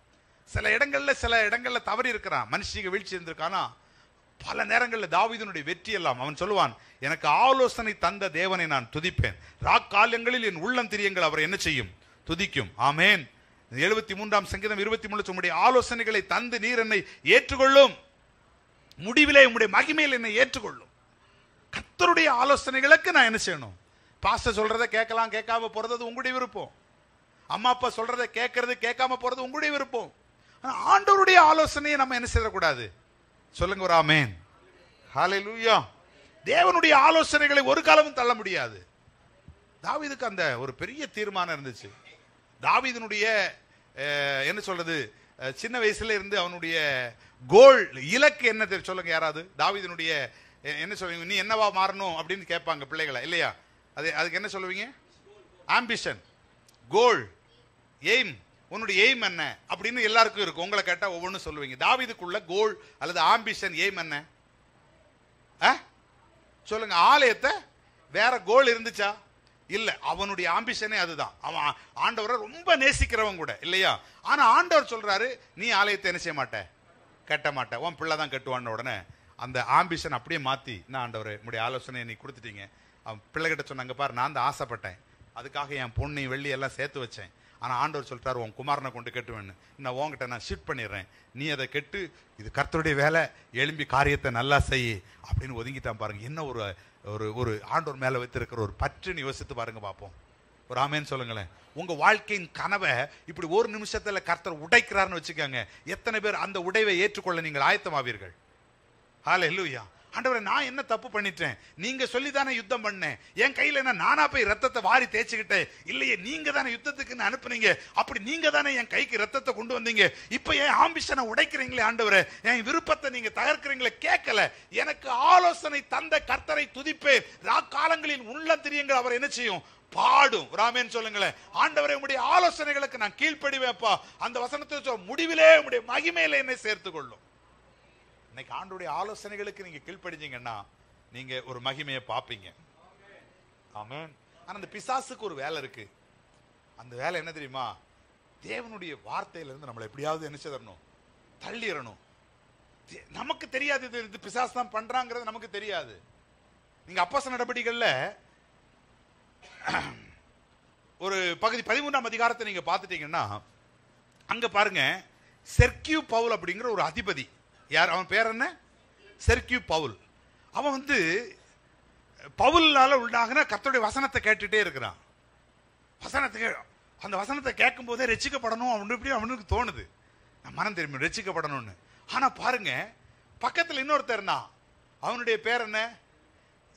சில இடங்கள்ல தவறி இருக்கிறான், மனுஷிக வீழ்ச்சி இருந்திருக்கானா. பல நேரங்களில் தாவீதினுடைய வெற்றி எல்லாம் அவன் சொல்லுவான், எனக்கு ஆலோசனை தந்த தேவனை நான் துதிப்பேன். ராக்காலங்களில் என் உள்ளம் திரியங்கள் அவர் என்ன செய்யும்? துதிக்கும். ஆமேன். 73ஆம் சங்கீதம் 23 உம்முடைய ஆலோசனைகளை தந்து நீர் என்னை ஏற்றுக்கொள்ளும், முடிவிலே உம்முடைய மகிமையில் என்னை ஏற்றுக்கொள்ளும். கர்த்தருடைய ஆலோசனைகளுக்கு நான் என்ன செய்யணும்? பாஸ்டர் சொல்றதை கேட்கலாம், கேட்காம போறது உங்களுடைய விருப்பம். அம்மா அப்பா சொல்றதை கேட்கறது கேட்காம போறது உங்களுடைய விருப்பம். ஆனா ஆண்டவருடைய ஆலோசனையை நம்ம என்ன செய்யக்கூடாது? சொல்லுங்க ஒரு ஆமேன். ஹல்லேலூயா. தேவனுடைய ஆலோசனைகளை ஒரு காலமும் தள்ள முடியாது. தாவீதுக்கு அந்த ஒரு பெரிய தீர்மானம் இருந்துச்சு. தாவீதினுடைய என்ன சொல்றது, சின்ன வயசுல இருந்து அவனுடைய கோல் இலக்கு என்ன தெரியும்? சொல்லுங்க யாராவது. தாவீதினுடைய என்ன சொல்லுவீங்க? நீ என்னவா மாறணும் அப்படின்னு கேட்பாங்க பிள்ளைகளை, இல்லையா? அதுக்கு என்ன சொல்லுவீங்க? ஆம்பிஷன், கோல், எய்ம். உன்னுடைய எய்ம் என்ன அப்படின்னு எல்லாருக்கும் இருக்கும். உங்களை கேட்டா ஒவ்வொன்றும் சொல்லுவீங்க. தாவீதுக்குள்ள கோல் அல்லது ஆம்பிஷன், எய்ம் என்ன? சொல்லுங்க. ஆலயத்தை வேற கோல் இருந்துச்சா? இல்ல. அவனுடைய ஆம்பிஷனே அதுதான். அவன் ஆண்டவரை ரொம்ப நேசிக்கிறவன் கூட, இல்லையா? ஆனா ஆண்டவர் சொல்றாரு, நீ ஆலயத்தை என்ன செய்ய மாட்ட? கட்ட மாட்ட, உன் பிள்ளை தான் கட்டுவான்னு உடனே அந்த ஆம்பிஷன் அப்படியே மாத்தி, நான் ஆண்டவரே உங்களுடைய ஆலோசனையை நீ கொடுத்துட்டீங்க. அவன் பிள்ளைகிட்ட சொன்னாங்க, பாரு நான் தான் ஆசைப்பட்டேன், அதுக்காக என் பொண்ணை வெள்ளி எல்லாம் சேர்த்து வச்சேன். ஆனா ஆண்டவர் சொல்லிட்டாரு, உன் குமாரனை கொண்டு கட்டுவேன்னு. நான் உங்ககிட்ட நான் ஷிஃப்ட் பண்ணிடுறேன், நீ அதை கெட்டு, இது கர்த்தருடைய வேலை, எழும்பி காரியத்தை நல்லா செய் அப்படின்னு ஒதுங்கிட்டான். பாருங்க என்ன ஒரு ஒரு ஒரு ஆண்டவர் மேல வைத்திருக்கிற ஒரு பற்றுன்னு யோசித்து பாருங்க பார்ப்போம். ஒரு ஆமேன்னு சொல்லுங்களேன். உங்க வாழ்க்கையின் கனவை இப்படி ஒரு நிமிஷத்துல கர்த்தர் உடைக்கிறார்னு வச்சுக்கோங்க, எத்தனை பேர் அந்த உடைவை ஏற்றுக்கொள்ள நீங்கள் ஆயத்தமாவீர்கள்? ஹல்லேலூயா. ஆண்டவரே நான் என்ன தப்பு பண்ணிட்டேன்? நீங்க சொல்லி தானே யுத்தம் பண்ணேன், என் கையில என்ன நானா போய் ரத்தத்தை வாரி தேய்ச்சிக்கிட்டேன்? இல்லையே, நீங்க தானே யுத்தத்துக்கு அனுப்புனீங்க, அப்படி நீங்க தானே என் கைக்கு ரத்தத்தை கொண்டு வந்தீங்க. இப்ப என் ஆம்பிஷனை உடைக்கிறீங்களே ஆண்டவரே, என் விருப்பத்தை நீங்க தகர்க்கிறீங்களே. கேட்கல. எனக்கு ஆலோசனை தந்த கர்த்தரை துதிப்பேன், ராக்காலங்களில் உள்ள திரியங்கள் அவர் என்ன செய்யும்? பாடும். ராமேன்னு சொல்லுங்களேன். ஆண்டவரே உம்முடைய ஆலோசனைகளுக்கு நான் கீழ்ப்படிவேப்பா. அந்த வசனத்தை முடிவிலே உம்முடைய மகிமையில என்னை சேர்த்துக் கொள்ளும். இன்னைக்கு ஆண்டவருடைய ஆலோசனைகளுக்கு நீங்க கீழ்ப்படிஞ்சீங்கன்னா நீங்க ஒரு மகிமையை பார்ப்பீங்க. ஆமென். ஆனா அந்த பிசாசுக்கு ஒரு வேலை இருக்கு. அந்த வேலை என்ன தெரியுமா? தேவனுடைய வார்த்தையில இருந்து நம்மளை எப்படியாவது என்ன செய்யணும்? தள்ளிடணும். நமக்கு தெரியாது இது பிசாசு தான் பண்றாங்கிறது நமக்கு தெரியாது. நீங்க அப்போஸ்தலர் நடபடிகள்ல ஒரு பகுதி 13ஆம் அதிகாரத்தை நீங்க பார்த்துட்டீங்கன்னா அங்க பாருங்க, செர்கியூ பவுல் அப்படிங்கிற ஒரு அதிபதி. யார் அவன் பேர் என்ன? செர்கியூ பவுல். அவன் வந்து பவுலால உண்டாகின கர்த்தருடைய வசனத்தை கேட்டுட்டே இருக்கிறான். அந்த வசனத்தை கேட்கும் போதே ரட்சிக்கப்படணும் அவனுக்கு தோணுது. நான் மனம் திரும்பி ரட்சிக்கப்படணும்னு. ஆனா பாருங்க, பக்கத்தில் இன்னொருத்தர் இருந்தான். அவனுடைய பேர் என்ன?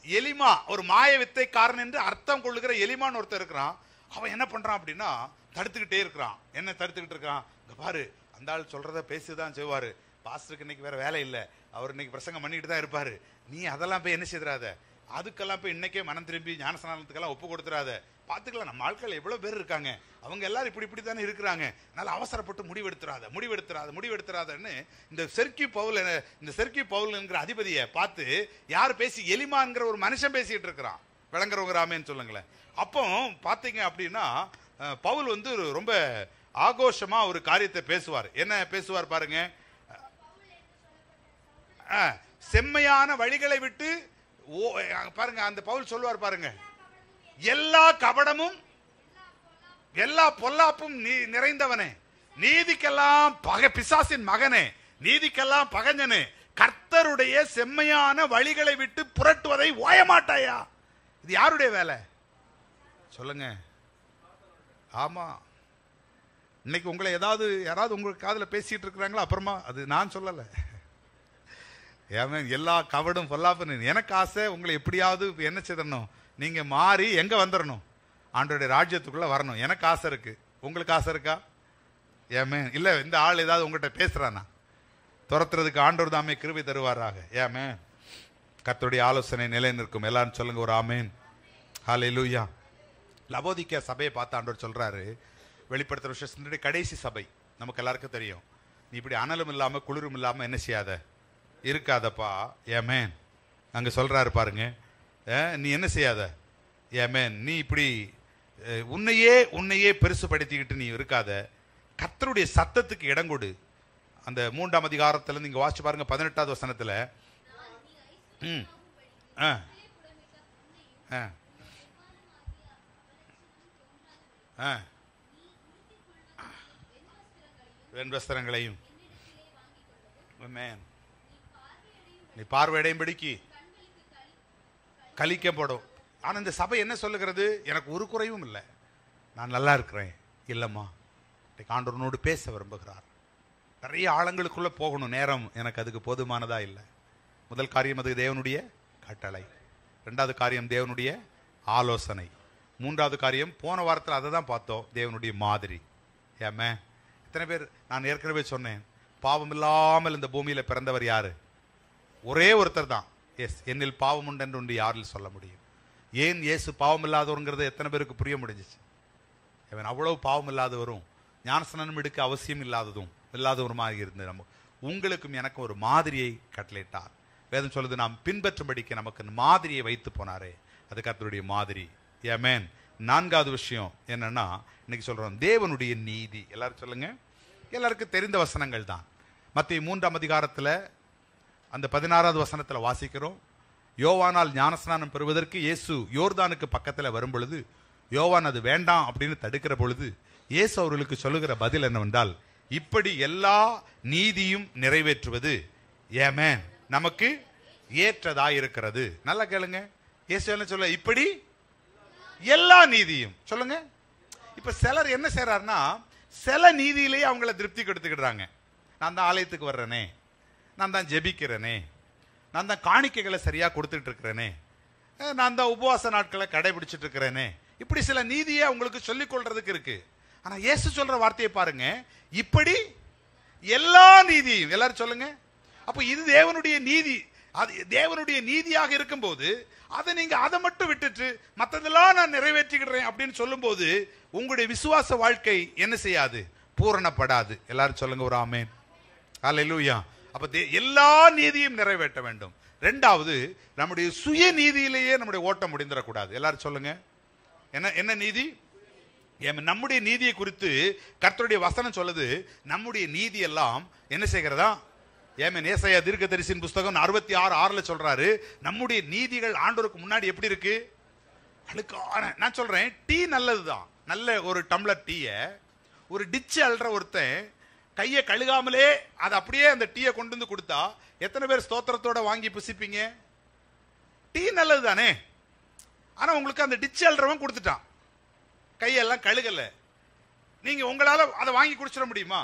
எலிமா. ஒரு மாய வித்தைக்காரன் என்று அர்த்தம் கொள்ளுகிற எலிமான்னு ஒருத்தர் இருக்கிறான். அவன் என்ன பண்றான் அப்படின்னா தடுத்துக்கிட்டே இருக்கிறான். என்ன தடுத்துக்கிட்டு இருக்கான்? இங்க பாரு, அந்த ஆள் சொல்றத பேசிதான் செய்வாரு. பாஸ்டருக்கு இன்னைக்கு வேற வேலை இல்லை, அவர் இன்னைக்கு பிரசங்கம் பண்ணிட்டு தான் இருப்பாரு. நீ அதெல்லாம் போய் என்ன செய்யறாத, அதுக்கெல்லாம் போய் இன்னைக்கே மனம் திரும்பி ஞானஸ்நானத்துக்கெல்லாம் ஒப்பு கொடுத்துறாத. பார்த்துக்கலாம், நம்ம ஆட்கள் எவ்வளவு பேர் இருக்காங்க, அவங்க எல்லாரும் இப்படி தானே இருக்கிறாங்க, அதனால அவசரப்பட்டு முடிவெடுத்துறாதன்னு இந்த செர்கியூ பவுல் என்கிற அதிபதியை பார்த்து யார் பேசி? எலிமான்கிற ஒரு மனுஷன் பேசிட்டு இருக்கிறான். விளங்குறவங்க ராமேன்னு சொல்லுங்களேன். அப்போ பார்த்தீங்க அப்படின்னா பவுல் வந்து ரொம்ப ஆகோஷமா ஒரு காரியத்தை பேசுவார். என்ன பேசுவார் பாருங்க. செம்மையான வழிகளை விட்டு பாருங்க, அந்த பவுல் சொல்லுவார் பாருங்க, எல்லா கபடமும் எல்லா பொல்லாப்பும் நிறைந்தவனே, நீதிக்கெல்லாம் பிசாசின் மகனே, நீதிக்கெல்லாம் பகஞ்சனே, கர்த்தருடைய செம்மையான வழிகளை விட்டு புரட்டுவதை ஓயமாட்டாயா? இது யாருடைய வேலை சொல்லுங்க? ஆமா, இன்னைக்கு உங்களை யாராவது உங்களுக்கு காதுல பேசிட்டு இருக்கிறாங்களா? அப்புறமா அது நான் சொல்லல. எல்லா கவடும் பொல்லாப்புன்னு. எனக்கு ஆசை உங்களை எப்படியாவது என்ன செய்யணும், நீங்க மாறி எங்க வந்துடணும், ஆண்டோடைய ராஜ்யத்துக்குள்ள வரணும். எனக்கு ஆசை இருக்கு. உங்களுக்கு ஆசை இருக்கா? ஏமே இல்ல, இந்த ஆள் ஏதாவது உங்ககிட்ட பேசுறானா? துரத்துறதுக்கு ஆண்டவர் தாமே கிருபை தருவாராக. ஏமே கர்த்தருடைய ஆலோசனை நிலை நிற்கும். எல்லாரும் சொல்லுங்க ஒரு ஆமேன். ஹல்லேலூயா. லவோதிக்கேயா சபையை பார்த்து ஆண்டவர் சொல்றாரு, வெளிப்படுத்துற விஷயத்தினுடைய கடைசி சபை நமக்கு எல்லாருக்கும் தெரியும். நீ இப்படி அனலும் இல்லாம குளிரும் இல்லாம என்ன செய்யாத இருக்காதப்பா. ஏமேன். அங்க சொல்றாரு பாருங்க, நீ என்ன செய்யாத, ஏமேன், நீ இப்படி உன்னையே பெருசுபடுத்திக்கிட்டு நீ இருக்காத, கர்த்தருடைய சத்தத்துக்கு இடம் கொடு. அந்த 3ஆம் அதிகாரத்துல நீங்க வாசிச்சு பாருங்க, 18வது வசனத்துல வெண்வஸ்திரங்களையும் நீ பார்வையடையும்படிக்கு கலிக்கப்படும். ஆனா இந்த சபை என்ன சொல்லுகிறது? எனக்கு ஒரு குறைவும் இல்லை, நான் நல்லா இருக்கிறேன். இல்லம்மா, ஆண்டவனோடு பேச விரும்புகிறார். நிறைய ஆழங்களுக்குள்ள போகணும், நேரம் எனக்கு அதுக்கு போதுமானதா இல்லை. முதல் காரியம் அது தேவனுடைய கட்டளை. 2வது காரியம் தேவனுடைய ஆலோசனை. 3வது காரியம் போன வாரத்தில் அதை தான் பார்த்தோம், தேவனுடைய மாதிரி. ஏமே எத்தனை பேர், நான் ஏற்கனவே சொன்னேன், பாவம் இல்லாமல் இந்த பூமியில பிறந்தவர் யாரு? ஒரே ஒருத்தர் தான். எஸ், என்னில் பாவம் உண்டு என்று யாரில் சொல்ல முடியும்? ஏன் இயேசு பாவம் இல்லாதவருங்கிறது எத்தனை பேருக்கு புரிய முடிஞ்சிச்சு? அவன் அவ்வளவு பாவம் இல்லாதவரும் ஞானஸ்நானம் எடுக்க அவசியம் இல்லாதவருமாக இருந்து நம்ம உங்களுக்கும் எனக்கும் ஒரு மாதிரியை கட்டளையிட்டார். வேதம் சொல்லுது, நாம் பின்பற்றும்படிக்கு நமக்கு மாதிரியை வைத்து போனாரே, அது கர்த்தருடைய மாதிரி. ஆமென். 4வது விஷயம் என்னன்னா, இன்னைக்கு சொல்றோம் தேவனுடைய நீதி. எல்லாரும் சொல்லுங்க. எல்லாருக்கும் தெரிந்த வசனங்கள் தான். மத்தேயு 3ஆம் அதிகாரத்துல அந்த 16வது வசனத்துல வாசிக்கிறோம், யோவானால் ஞானஸ்நானம் பெறுவதற்கு இயேசு யோர்தானுக்கு பக்கத்துல வரும் பொழுது, யோவான் அது வேண்டாம் அப்படின்னு தடுக்கிற பொழுது இயேசு அவர்களுக்கு சொல்லுகிற பதில் என்னவென்றால், இப்படி எல்லா நீதியும் நிறைவேற்றுவது ஆமென் நமக்கு ஏற்றதாயிருக்கிறது. நல்லா கேளுங்க, இயேசு என்ன சொல்ல? இப்படி எல்லா நீதியும். சொல்லுங்க. இப்ப சிலர் என்ன செய்யறாருன்னா, சில நீதியிலேயே அவங்கள திருப்தி கொடுத்துக்கிடுறாங்க. நான் தான் ஆலயத்துக்கு வர்றேனே, நான் தான் ஜெபிக்கிறேனே, நான் தான் காணிக்கைகளை சரியா கொடுத்துட்டு இருக்கிறேனே, நான் தான் உபவாச நாட்களை கடைபிடிச்சிட்டு இருக்கிறேனே, இப்படி சில நீதியை அவங்களுக்கு சொல்லிக் கொள்றதுக்கு இருக்கு. ஆனா இயேசு சொல்ற வார்த்தையை பாருங்க, இப்படி எல்லா நீதியும். எல்லாரும் சொல்லுங்க. அப்ப இது தேவனுடைய நீதி. அது தேவனுடைய நீதியாக இருக்கும்போது அதை மட்டும் விட்டுட்டு மற்றதெல்லாம் நான் நிறைவேற்றிக்கிறேன் அப்படின்னு சொல்லும் போது உங்களுடைய விசுவாச வாழ்க்கை என்ன செய்யாது? பூரணப்படாது. எல்லாரும் சொல்லுங்க ஒரு ஆமென். ஹல்லேலூயா. அப்ப எல்லா நீதியும் நிறைவேற்ற வேண்டும். 2வது, நம்முடைய சுய நீதியிலேயே நம்முடைய ஓட்டம் முடிந்துடக்கூடாது. எல்லாரும் சொல்லுங்க. என்ன நீதி? நம்முடைய நீதியை குறித்து கர்த்தருடைய வசனம் சொல்லுது, நம்முடைய நீதி எல்லாம் என்ன செய்கிறதா? ஏசாயா தீர்க்கதரிசியின் புஸ்தகம் 66:6 சொல்றாரு, நம்முடைய நீதிகள் ஆண்டவருக்கு முன்னாடி எப்படி இருக்கு? அழுக்கான. நான் சொல்றேன், டீ நல்லதுதான். நல்ல ஒரு டம்ளர் டீய ஒரு டிச்சு அல்ற ஒருத்தன் கையை கழுகாமலே அது அப்படியே அந்த டீயை கொண்டு வந்து கொடுத்தா எத்தனை பேர் ஸ்தோத்திரத்தோட வாங்கி புசிப்பீங்க? டீ நல்லது தானே, ஆனா உங்களுக்கு அந்த டிச் அல்றவன் கொடுத்துட்டான், கையெல்லாம் கழுகல, நீங்க உங்களால அதை வாங்கி குடிச்சிட முடியுமா?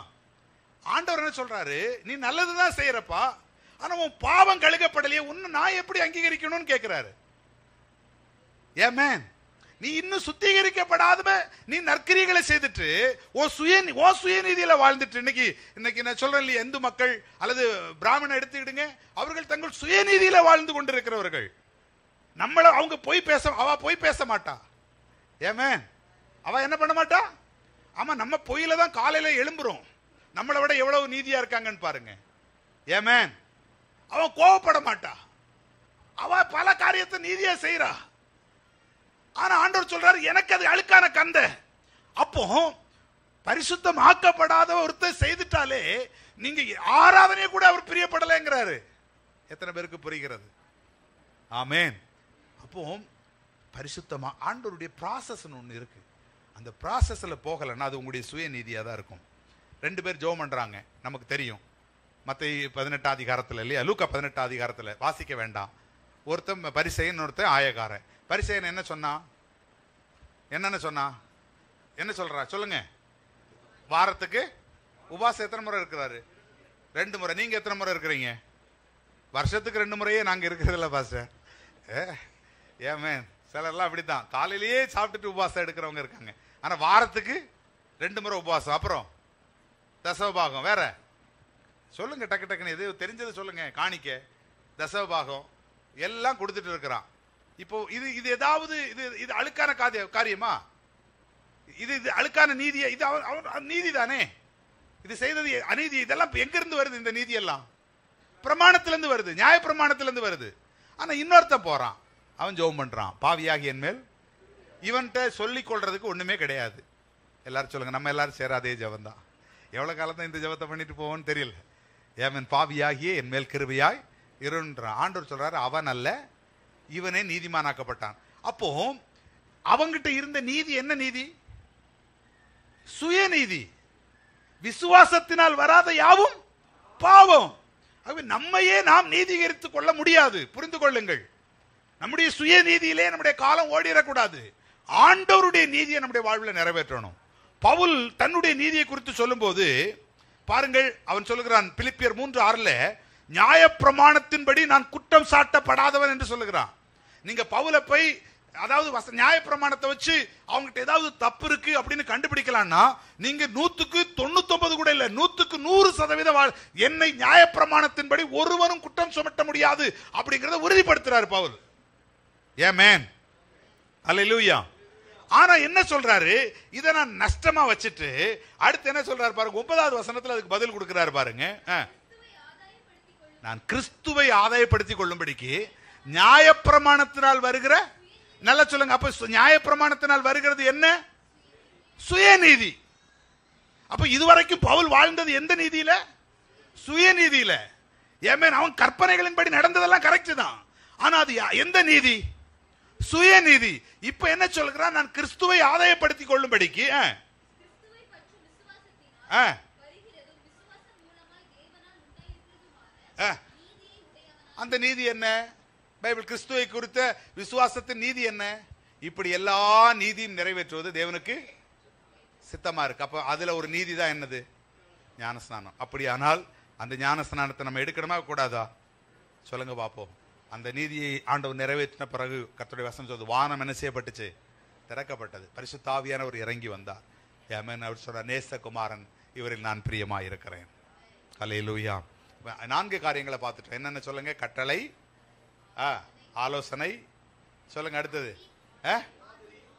ஆண்டவர் என்ன சொல்றாரு, நீ நல்லதுதான் செய்யறப்பா, ஆனா உன் பாவம் கழுகப்படலையே, உன்னை நான் எப்படி அங்கீகரிக்கணும்னு கேட்கிறாரு. ஆமென். நீ இன்னும் சுத்திகரிக்கப்படாத நீ நற்கிரியைகளை செய்துட்டு ஓ சுயநீதியில வாழ்ந்துட்டு, இன்னைக்கு நான் சொல்றேன் இல்லையா, இந்து மக்கள் அல்லது பிராமண எடுத்துக்கிடுங்க, அவர்கள் தங்கள் சுயநீதியில வாழ்ந்து கொண்டிருக்கிறவர்கள். நம்மள அவங்க அவ போய் பேச மாட்டா. ஆமென். அவ என்ன பண்ண மாட்டா? ஆமா, நம்ம பொய்யில தான் காலையில எழும்புறோம். நம்மளை விட எவ்வளவு நீதியா இருக்காங்கன்னு பாருங்க. ஆமென். அவன் கோவப்பட மாட்டா, அவ பல காரியத்தை நீதியா செய்யறா. ஆனா ஆண்டவர் சொல்றாரு, எனக்கு அது அழுக்கான கந்த. அப்போ பரிசுத்தம் ஆக்கப்படாத ஒருத்தர் செய்துட்டாலே நீங்க ஆராதனையை கூட அவர் பிரியப்படலைங்கிறாரு. எத்தனை பேருக்கு புரிகிறது? ஆமென். அப்போ பரிசுத்தமா ஆண்டவருடைய ப்ராசஸ் ஒன்று இருக்கு. அந்த ப்ராசஸ்ல போகலன்னா அது உங்களுடைய சுயநீதியா தான் இருக்கும். 2 பேர் ஜெபம் பண்றாங்க, நமக்கு தெரியும். மத்தேயு 18 அதிகாரத்துல இல்லையா, லூக்கா 18 அதிகாரத்துல வாசிக்க வேண்டாம். ஒருத்தன் பரிசேயன், ஒருத்தன் ஆயக்காரன். பரிசேயன் என்ன சொன்னா, என்னன்னு சொன்னா, என்ன சொல்றா சொல்லுங்க? வாரத்துக்கு உபவாசம் எத்தனை முறை இருக்கிறாரு? 2 முறை. நீங்க எத்தனை முறை இருக்கிறீங்க? வருஷத்துக்கு 2 முறையே நாங்க இருக்கிறதில்ல பாஸ்டர். ஏமேன். சிலர்லாம் அப்படித்தான், காலையிலேயே சாப்பிட்டுட்டு உபவாசம் எடுக்கிறவங்க இருக்காங்க. ஆனா வாரத்துக்கு 2 முறை உபவாசம். அப்புறம் தசவபாகம் வேற சொல்லுங்க, டக்கு டக்குன்னு எது தெரிஞ்சது சொல்லுங்க. காணிக்க, தசவபாகம் எல்லாம் கொடுத்துட்டு இருக்கிறான். இப்போ இது ஏதாவது இது அழுக்கான காரியமா? இது அழுக்கான நீதியா? இது நீதி தானே. இது செய்தது அநீதி. இதெல்லாம் எங்க இருந்து வருது? இந்த நீதி எல்லாம் பிரமாணத்திலிருந்து வருது, நியாய பிரமாணத்திலிருந்து வருது. ஆனா இன்னொருத்த போறான், அவன் ஜெபம் பண்றான், பாவியாகி என் மேல். இவன்கிட்ட சொல்லிக் கொள்றதுக்கு ஒண்ணுமே கிடையாது. எல்லாரும் சொல்லுங்க, நம்ம எல்லாரும் சேராதே ஜெபம் தான். எவ்வளவு காலத்தான் இந்த ஜெபத்தை பண்ணிட்டு போவோம்னு தெரியல. ஏமன் பாவியாகியே என் மேல் கிருபையாய் இருன்றான். ஆண்டவர் சொல்றாரு, அவன் அல்ல, இவனே நீதிமானாக்கப்பட்டான். அப்போ அவங்கிட்ட இருந்த நீதி என்ன நீதி? சுயநீதி. விசுவாசத்தினால் வராத யாவும் பாவம். நம்மையே நாம் நீதிகரித்துக் கொள்ள முடியாது. புரிந்து கொள்ளுங்கள். நம்முடைய சுயநீதியிலே நம்முடைய காலம் ஓடிடக்கூடாது. ஆண்டவருடைய நீதியை நம்முடைய வாழ்வில் நிறைவேற்றணும். பவுல் தன்னுடைய நீதியை குறித்து சொல்லும் போது பாருங்கள், அவன் சொல்லுகிறான் பிலிப்பியர் 3:6 நியாய பிரமாணத்தின்படி நான் குற்றம் சாட்டப்படாதவன் என்று சொல்லுகிறான். நீங்க பவுலை போய் அதாவது நியாய பிரமாணத்தை வச்சு அவங்ககிட்ட ஏதாவது தப்பு இருக்கு அப்படின்னு கண்டுபிடிக்கலாம்னா நீங்க 100க்கு 99 கூட இல்ல, 100க்கு 100% என்னை நியாய பிரமாணத்தின்படி ஒருவரும் குற்றம் சுமத்த முடியாது அப்படிங்கறத உறுதிப்படுத்துறாரு பவுல். ஆமென். அல்லேலூயா. ஆனா என்ன சொல்றாரு, இதை நான் நஷ்டமா வச்சுட்டு அடுத்து என்ன சொல்றாரு பாருங்க, 9வது வசனத்துல அதுக்கு பதில் கொடுக்கிறாரு பாருங்க. நான் கிறிஸ்துவை ஆதாயப்படுத்திக் கொள்ளும்படிக்கு நியாயப்பிரமாணத்தினால் வருகிற, நல்லா சொல்லுங்க, அப்ப நியாயப்பிரமாணத்தினால் வருகிறது என்ன? சுயநீதி. அப்ப இதுவரைக்கும் பவுல் வாழ்ந்தது எந்த நீதியில? சுயநீதியில. ஏமேன். அவன் கற்பனைகளின்படி நடந்ததெல்லாம் கரெக்ட் தான், ஆனா அது எந்த நீதி? சுயநீதி. இப்ப என்ன சொல்கிறான், நான் கிறிஸ்துவை ஆதாயப்படுத்திக் கொள்ளும்படிக்கு அந்த நீதி என்ன? பைபிள் கிறிஸ்துவை குறித்த விசுவாசத்தின் நீதி என்ன? இப்படி எல்லா நீதியும் நிறைவேற்றுவது தேவனுக்கு சித்தமா இருக்கு. அப்ப அதுல ஒரு நீதி தான் என்னது? ஞானஸ்நானம். அப்படியானால் அந்த ஞானஸ்நானத்தை நம்ம எடுக்கணுமா கூடாதா? சொல்லுங்க பாப்போம். அந்த நீதியை ஆண்டவர் நிறைவேற்றின பிறகு கர்த்தருடைய வசனம் சொல்லுது, வானம் என்ன செய்யப்பட்டுச்சு? திறக்கப்பட்டது. பரிசுத்த ஆவியானவர் இறங்கி வந்தார். ஆமென். அவர் சொல்றார், நேசகுமாரன் இவரில் நான் பிரியமாய் இருக்கிறேன். அல்லேலூயா. 4 காரியங்களை பார்த்துட்டோம். என்னென்ன சொல்லுங்க? கட்டளை, ஆலோசனை, சொல்லுங்க அடுத்தது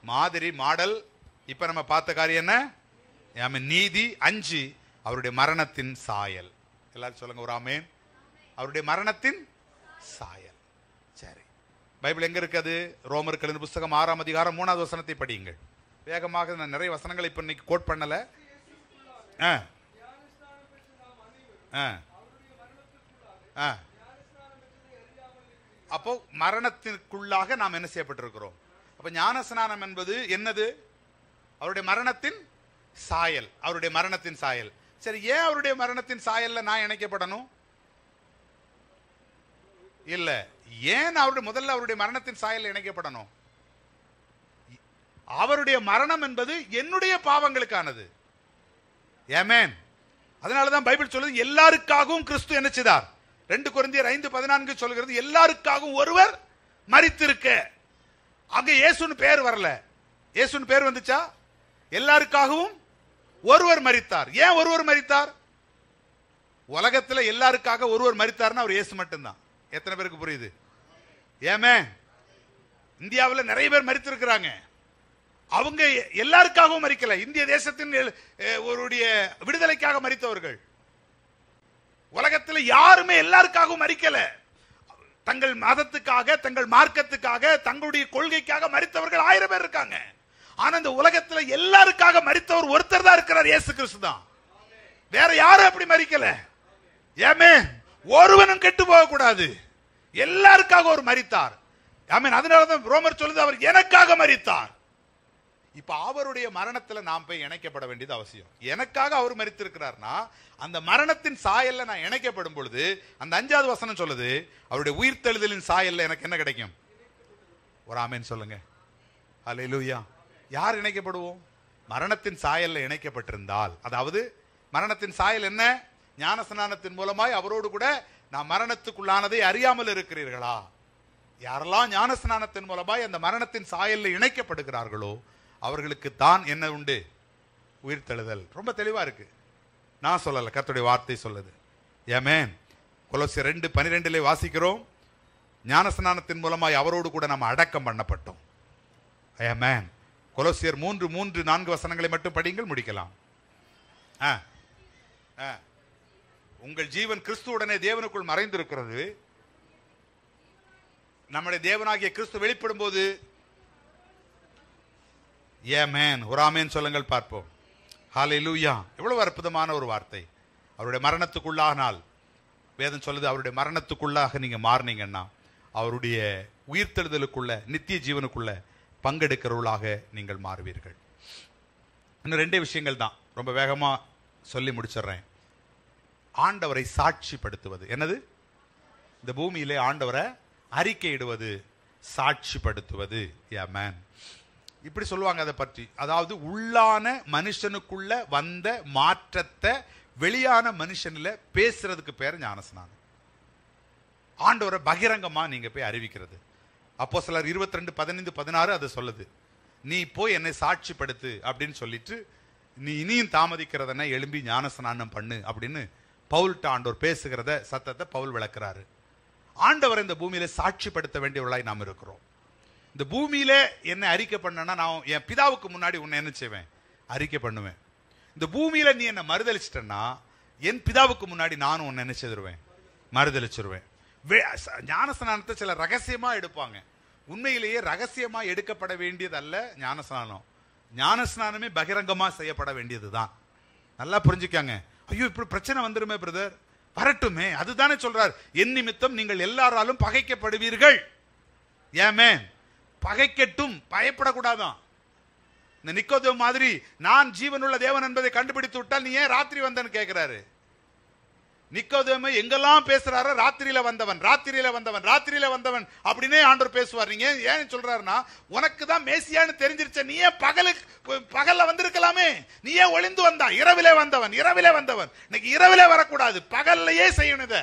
மாதிரி, மாடல். இப்ப நம்ம பார்த்த காரியம் என்ன? நீதி. 5 அவருடைய மரணத்தின் சாயல். எல்லாரும் சொல்லுங்க ஒரு ஆமென். அவருடைய மரணத்தின் சாயல். சரி, பைபிள் எங்க இருக்குது? ரோமர்கள் எழுதின புத்தகம் 6ஆம் அதிகாரம் 3வது வசனத்தை படியுங்கள். வேகமாக, நான் நிறைய வசனங்களை இப்ப இன்னைக்கு கோட் பண்ணல. அப்போ மரணத்திற்குள்ளாக நாம் என்ன செய்யப்பட்டிருக்கிறோம்? அப்ப ஞானஸ்நானம் என்பது என்னது? அவருடைய மரணத்தின் சாயல். அவருடைய மரணத்தின் சாயல். சரி, ஏன் அவருடைய மரணத்தின் சாயல்ல நான் இணைக்கப்படணும்? இல்ல, ஏன் முதல்ல அவருடைய மரணத்தின் சாயல்ல இணைக்கப்படணும்? அவருடைய மரணம் என்பது என்னுடைய பாவங்களுக்கானது. ஆமென். அதனாலதான் பைபிள் சொல்லுது, எல்லாருக்காகவும் கிறிஸ்து என்ன செய்தார்? 2 கொரிந்தியர் 5:14 சொல்கிறது, எல்லாருக்காகவும் ஒருவர் மரித்திருக்க. அங்க இயேசுன்னு பேர் வரல. இயேசுன்னு பேர் வந்துச்சா? எல்லாருக்காகவும் ஒருவர் மரித்தார். ஏன் ஒருவர் மரித்தார்? உலகத்துல எல்லாருக்காக ஒருவர் மரித்தார்னா அவர் இயேசு மட்டும்தான். எத்தனை பேருக்கு புரியுது? ஏமே, இந்தியாவில் நிறைய பேர் மரித்திருக்கிறாங்க. அவங்க எல்லாருக்காகவும் மரிக்கல. இந்திய தேசத்தின் ஒருடைய விடுதலைக்காக மரித்தவர்கள். உலகத்தில் யாருமே எல்லாருக்காகவும் மரிக்கல. தங்கள் மதத்துக்காக, தங்கள் மார்க்கத்துக்காக, தங்களுடைய கொள்கைக்காக மரித்தவர்கள் 1000 பேர் இருக்காங்க. ஆனா இந்த உலகத்தில் எல்லாருக்காக மரித்தவர் ஒருத்தர் தான் இருக்கிறார், இயேசு கிறிஸ்து தான். வேற யாரும் அப்படி மரிக்கல. ஏமே, ஒருவனும் கெட்டு போக கூடாது. எல்லாருக்காக அவர் மரித்தார். ஆமென். அதனாலதான் ரோமர் சொல்லுது, அவர் எனக்காக மரித்தார். இப்ப அவருடைய மரணத்துல நாம் போய் இணைக்கப்பட வேண்டியது அவசியம். எனக்காக அவர் மரித்திருக்கிறார்னா அந்த மரணத்தின் சாயல்ல நான் இணைக்கப்படும் பொழுது அந்த 5வது வசனம் சொல்லுது, அவருடைய உயிர்த்தெழுதலின் சாயல்ல எனக்கு என்ன கிடைக்கும்? ஒரு ஆமென் சொல்லுங்க. அல்லேலூயா. யார் இணைக்கப்படுவோம்? மரணத்தின் சாயல்ல இணைக்கப்பட்டிருந்தால், அதாவது மரணத்தின் சாயல் என்ன? ஞானஸ்நானத்தின் மூலமாய் அவரோடு கூட நான் மரணத்துக்குள்ளானதை அறியாமல் இருக்கிறீர்களா? யாரெல்லாம் ஞானஸ்நானத்தின் மூலமாய் அந்த மரணத்தின் சாயல்ல இணைக்கப்படுகிறார்களோ அவர்களுக்கு தான் என்ன உண்டு? உயிர்த்தெழுதல். ரொம்ப தெளிவா இருக்கு. நான் சொல்லல, கர்த்தருடைய வார்த்தை சொல்லுது. ஆமென். கொலோசியர் 2:12 வாசிக்கிறோம், ஞானஸ்நானத்தின் மூலமாய் அவரோடு கூட நாம் அடக்கம் பண்ணப்பட்டோம். ஆமென். கொலோசியர் 3:4 வசனங்களை மட்டும் படிங்கள், முடிக்கலாம். உங்கள் ஜீவன் கிறிஸ்துவுடனே தேவனுக்குள் மறைந்திருக்கிறது. நம்முடைய தேவனாகிய கிறிஸ்து வெளிப்படும் போது, ஆமென், ஒரு ஆமென் சொல்லுங்கள் பார்ப்போம். ஹல்லேலூயா. எவ்வளவு அற்புதமான ஒரு வார்த்தை. அவருடைய மரணத்துக்குள்ளானால், வேதம் சொல்லுது, அவருடைய மரணத்துக்குள்ளாக நீங்க மாறினீங்கன்னா அவருடைய உயிர்த்தெழுதலுக்குள்ள, நித்திய ஜீவனுக்குள்ள பங்கெடுக்கிறவர்களாக நீங்கள் மாறுவீர்கள். இன்னும் 2 விஷயங்கள் தான், ரொம்ப வேகமா சொல்லி முடிச்சிடுறேன். ஆண்டவரை சாட்சிப்படுத்துவது. என்னது? இந்த பூமியிலே ஆண்டவரை அறிக்கையிடுவது, சாட்சிப்படுத்துவது. ஆமென். இப்படி சொல்லுவாங்க அதை பற்றி. அதாவது உள்ளான மனுஷனுக்குள்ள வந்த மாற்றத்தை வெளியான மனுஷன்ல பேசுறதுக்கு பேர் ஞானஸ்நானம். ஆண்டவரை பகிரங்கமா நீங்க போய் அறிவிக்கிறது. அப்போஸ்தலர் 22:15-16 அது சொல்லுது, நீ போய் என்னை சாட்சிப்படுத்து அப்படின்னு சொல்லிட்டு, நீ இனியும் தாமதிக்கிறதனை எழும்பி ஞானஸ்நானம் பண்ணு அப்படின்னு பவுல்ட்ட ஆண்டவர் பேசுகிறத சத்தத்தை பவுல் விளக்குறாரு. ஆண்டவரை இந்த பூமியில சாட்சிப்படுத்த வேண்டியவர்களாய் நாம் இருக்கிறோம். இந்த பூமியில என்ன அறிக்கை பண்ணனா, நான் என் பிதாவுக்கு முன்னாடி உன்னை என்ன செய்வேன்? அறிக்கை பண்ணுவேன். இந்த பூமியில நீ என்ன மறுதலிச்சிட்டன்னா என் பிதாவுக்கு முன்னாடி நானும் உன்னை என்ன செய்திருவேன்? மறுதலிச்சிருவேன். ஞானஸ்நானத்தை சில ரகசியமா எடுப்பாங்க. உண்மையிலேயே ரகசியமா எடுக்கப்பட வேண்டியது அல்ல ஞானஸ்நானம். ஞானஸ்நானமே பகிரங்கமா செய்யப்பட வேண்டியதுதான். நல்லா புரிஞ்சுக்காங்க. ஐயோ, இப்படி பிரச்சனை வந்துருமே பிரதர். வரட்டுமே, அதுதானே சொல்றார், என் நிமித்தம் நீங்கள் எல்லாராலும் பகைக்கப்படுவீர்கள். ஏமே, பகைக்கட்டும், பயப்படக்கூடாதான். இந்த நிக்கோதேமு மாதிரி நான் ஜீவனுள்ள தேவன் என்பதை கண்டுபிடித்து விட்டால் நீ ஏன் ராத்திரி வந்தன்னு கேட்கிறாரு. நிக்கோதேமு எங்கெல்லாம் பேசுறாரு, ராத்திரியில வந்தவன், ராத்திரியில வந்தவன், ராத்திரியில வந்தவன் அப்படின்னே ஆண்டவர் பேசுவார். நீங்க ஏன் சொல்றாருன்னா, உனக்கு தான் மேசியான்னு தெரிஞ்சிருச்ச, நீ ஏன் பகல்ல வந்திருக்கலாமே, நீ ஏன் ஒளிந்து வந்தா? இரவிலே வந்தவன், இரவிலே வந்தவன். இன்னைக்கு இரவிலே வரக்கூடாது, பகல்லையே செய்யணும்.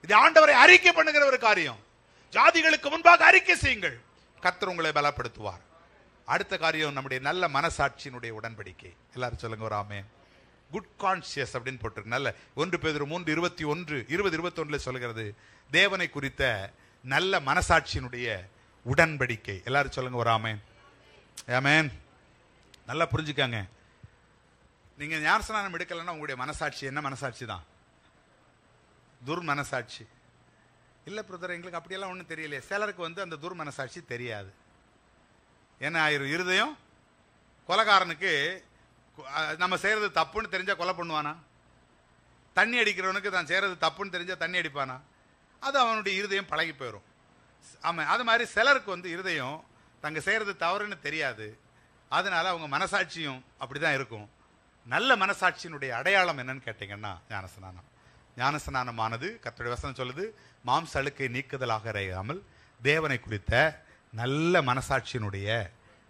இது ஆண்டவரை அறிக்கை பண்ணுகிற ஒரு காரியம். ஜாதிகளுக்கு முன்பாக அறிக்கை செய்யுங்கள், கர்த்தர் உங்களை பலப்படுத்துவார். அடுத்த காரியம் நம்முடைய நல்ல மனசாட்சியினுடைய உடன்படிக்கை. எல்லாரும் சொல்லுங்க ஒரு ஆமென். குட் கான்சியஸ் அப்படின்னு போட்டிருக்கு. நல்ல 1 பேதுரு 3:21 சொல்கிறது, தேவனை குறித்த நல்ல மனசாட்சியினுடைய உடன்படிக்கை. எல்லாரும் சொல்லுங்க ஒரு ஆமென். ஆமென். நல்லா புரிஞ்சுக்காங்க. நீங்க ஞானஸ்நானம் எடுக்கலன்னா உங்களுடைய மனசாட்சி என்ன மனசாட்சி தான்? துர்மனசாட்சி. இல்ல பிரதர், எங்களுக்கு அப்படியெல்லாம் ஒன்றும் தெரியலையே. சிலருக்கு அந்த துர்மனசாட்சி தெரியாது. என்ன ஆயிரும்? இருதயம் கொலைகாரனுக்கு நம்ம செய்யறது தப்புன்னு தெரிஞ்சா கொலை பண்ணுவானா? தண்ணி அடிக்கிறவனுக்கு தான் செய்யறது தப்புன்னு தெரிஞ்சா தண்ணி அடிப்பானா? அது அவனுடைய இருதயம் பழகி போயிடும். ஆமாம், அது மாதிரி சிலருக்கு இருதயம் தங்க செய்யறது தவறுன்னு தெரியாது. அதனால அவங்க மனசாட்சியும் அப்படிதான் இருக்கும். நல்ல மனசாட்சியினுடைய அடையாளம் என்னன்னு கேட்டீங்கன்னா ஞானஸ்நானம். ஞானஸ்நானமானது கர்த்தருடைய வசனம் சொல்லுது, மாம்ச அழுக்கை நீக்குதலாக இறையாமல் தேவனை குறித்த நல்ல மனசாட்சியினுடைய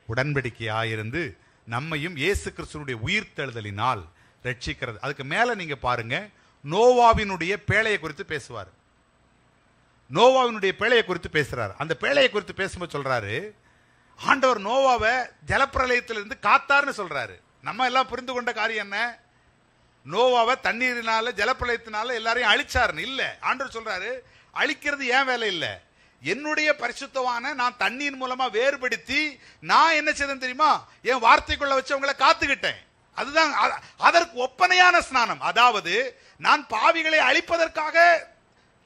உடன்படிக்கையாயிருந்து நம்மையும் இயேசு கிறிஸ்துனுடைய உயிர்த்தெழுதலினால் ரட்சிக்கிறது. அதுக்கு மேல நீங்க பாருங்க, நோவாவினுடைய பேழையை குறித்து பேசுவார். நோவாவினுடைய பேழையை குறித்து பேசுறாரு. அந்த பேழையை குறித்து பேசும்போது சொல்றாரு, ஆண்டவர் நோவாவை ஜலப்பிரளயத்திலிருந்து காத்தார்னு சொல்றாரு. நம்ம எல்லாம் புரிந்து கொண்ட காரியம் என்ன? நோவாவை தண்ணீரினால ஜலப்பிரளயத்தினால எல்லாரையும் அழிச்சாருன்னு இல்ல. ஆண்டவர் சொல்றாரு, அழிக்கிறது ஏன் வேலை இல்ல, என்னுடைய பரிசுத்தவான நான் தண்ணீர் மூலமா வேறுபடுத்தி நான் என்ன செய்தேன் தெரியுமா, என் வார்த்தைக்குள்ள வச்சு அவங்களை காத்துக்கிட்டேன். அதுதான் அதற்கு ஒப்பனையான ஸ்நானம். அதாவது நான் பாவிகளை அழிப்பதற்காக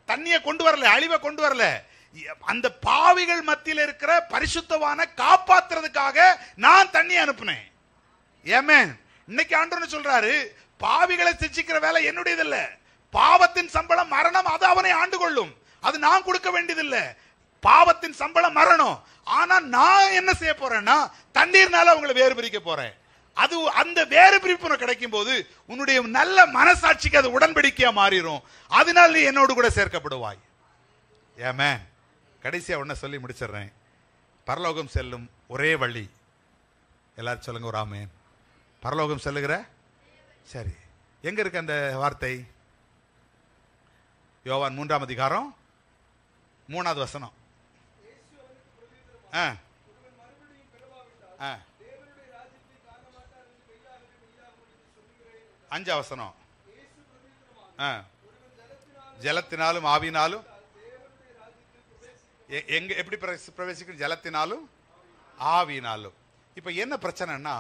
தண்ணியை கொண்டு வரல, அழிவை கொண்டு வரல, அந்த பாவிகள் மத்தியில் இருக்கிற பரிசுத்தவான காப்பாத்துறதுக்காக நான் தண்ணி அனுப்புனேன். ஆமென். இன்னைக்கு ஆண்டவர் சொல்றாரு, பாவிகளை சிக்ஷிக்கிற வேலை என்னுடையது இல்ல, பாவத்தின் சம்பளம் மரணம், அது அவனை ஆண்டு கொள்ளும், அது நான் கொடுக்க வேண்டியதில்லை. பாவத்தின் சம்பளம் மரணம். ஆனா நான் என்ன செய்ய போறேன்னா தண்ணீர்னால அவங்களை வேறு பிரிக்க போறேன். அது அந்த வேறு பிரிப்பு கிடைக்கும் போது உன்னுடைய நல்ல மனசாட்சிக்கு அது உடன்படிக்கையா மாறிடும். அதனால நீ என்னோடு கூட சேர்க்கப்படுவாய். ஆமென். கடைசியா ஒன்ன சொல்லி முடிச்சிடுறேன். பரலோகம் செல்லும் ஒரே வழி, எல்லாரும் சொல்லுங்க ஒரு ஆமென். பரலோகம் செல்லுகிற, சரி, எங்க இருக்கு அந்த வார்த்தை? யோவான் 3ஆம் அதிகாரம் 3வது வசனம். 5ஆம் வசனம். ஜலத்தினாலும் ஆவினாலும் எங்க எப்படி பிரவேசிக்கும்? ஜலத்தினாலும் ஆவினாலும். இப்ப என்ன பிரச்சனைனா,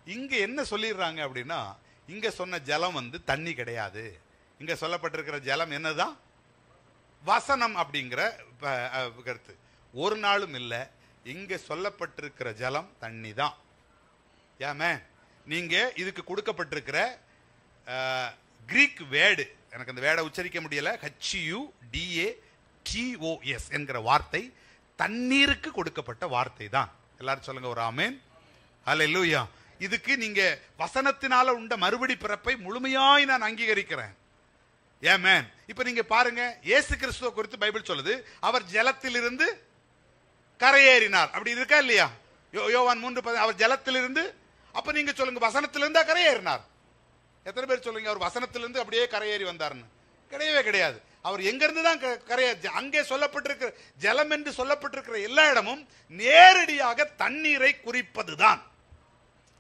இங்க என்ன சொல்லிடுறாங்க அப்படின்னா, இங்க சொன்ன ஜலம் தண்ணி கிடையாது. இங்க சொல்லப்பட்டிருக்கிற ஜலம் என்னதான்? வசனம் அப்படிங்கிற கருத்து. ஒரு நாளும் இல்ல, இங்க சொல்லப்பட்டிருக்கிற ஜலம் தண்ணி தான். ஏமே நீங்க இதுக்கு கொடுக்கப்பட்டிருக்கிற கிரீக் வேர்டு, எனக்கு அந்த வேர்டை உச்சரிக்க முடியல, HUDATOS என்கிற வார்த்தை தண்ணீருக்கு கொடுக்கப்பட்ட வார்த்தை தான். எல்லாரும் சொல்லுங்க ஒரு ஆமென். அல்லேலூயா. இதுக்கு நீங்க வசனத்தினால உண்ட மறுபடி பிறப்பை முழுமையாய் நான் அங்கீகரிக்கிறேன். ஆமென். இப்ப நீங்க பாருங்க, இயேசு கிறிஸ்துவை குறித்து பைபிள் சொல்லுது, அவர் ஜலத்திலிருந்து கரையேறினார். அப்படி இருக்கா இல்லையா? யோவான் 3:10 அவர் ஜலத்திலிருந்து. அப்ப நீங்க சொல்லுங்க, வசனத்திலிருந்து கரையேறினார். எத்தனை பேர் சொல்லுங்க அவர் வசனத்திலிருந்து அப்படியே கரையேறி வந்தார்னு? கிடையவே கிடையாது. அவர் எங்க இருந்து தான் கரையேறி, அங்கே சொல்லப்பட்டிருக்கிற ஜலம் என்று சொல்லப்பட்டிருக்கிற எல்லா இடமும் நேரடியாக தண்ணீரை குறிப்பதுதான்.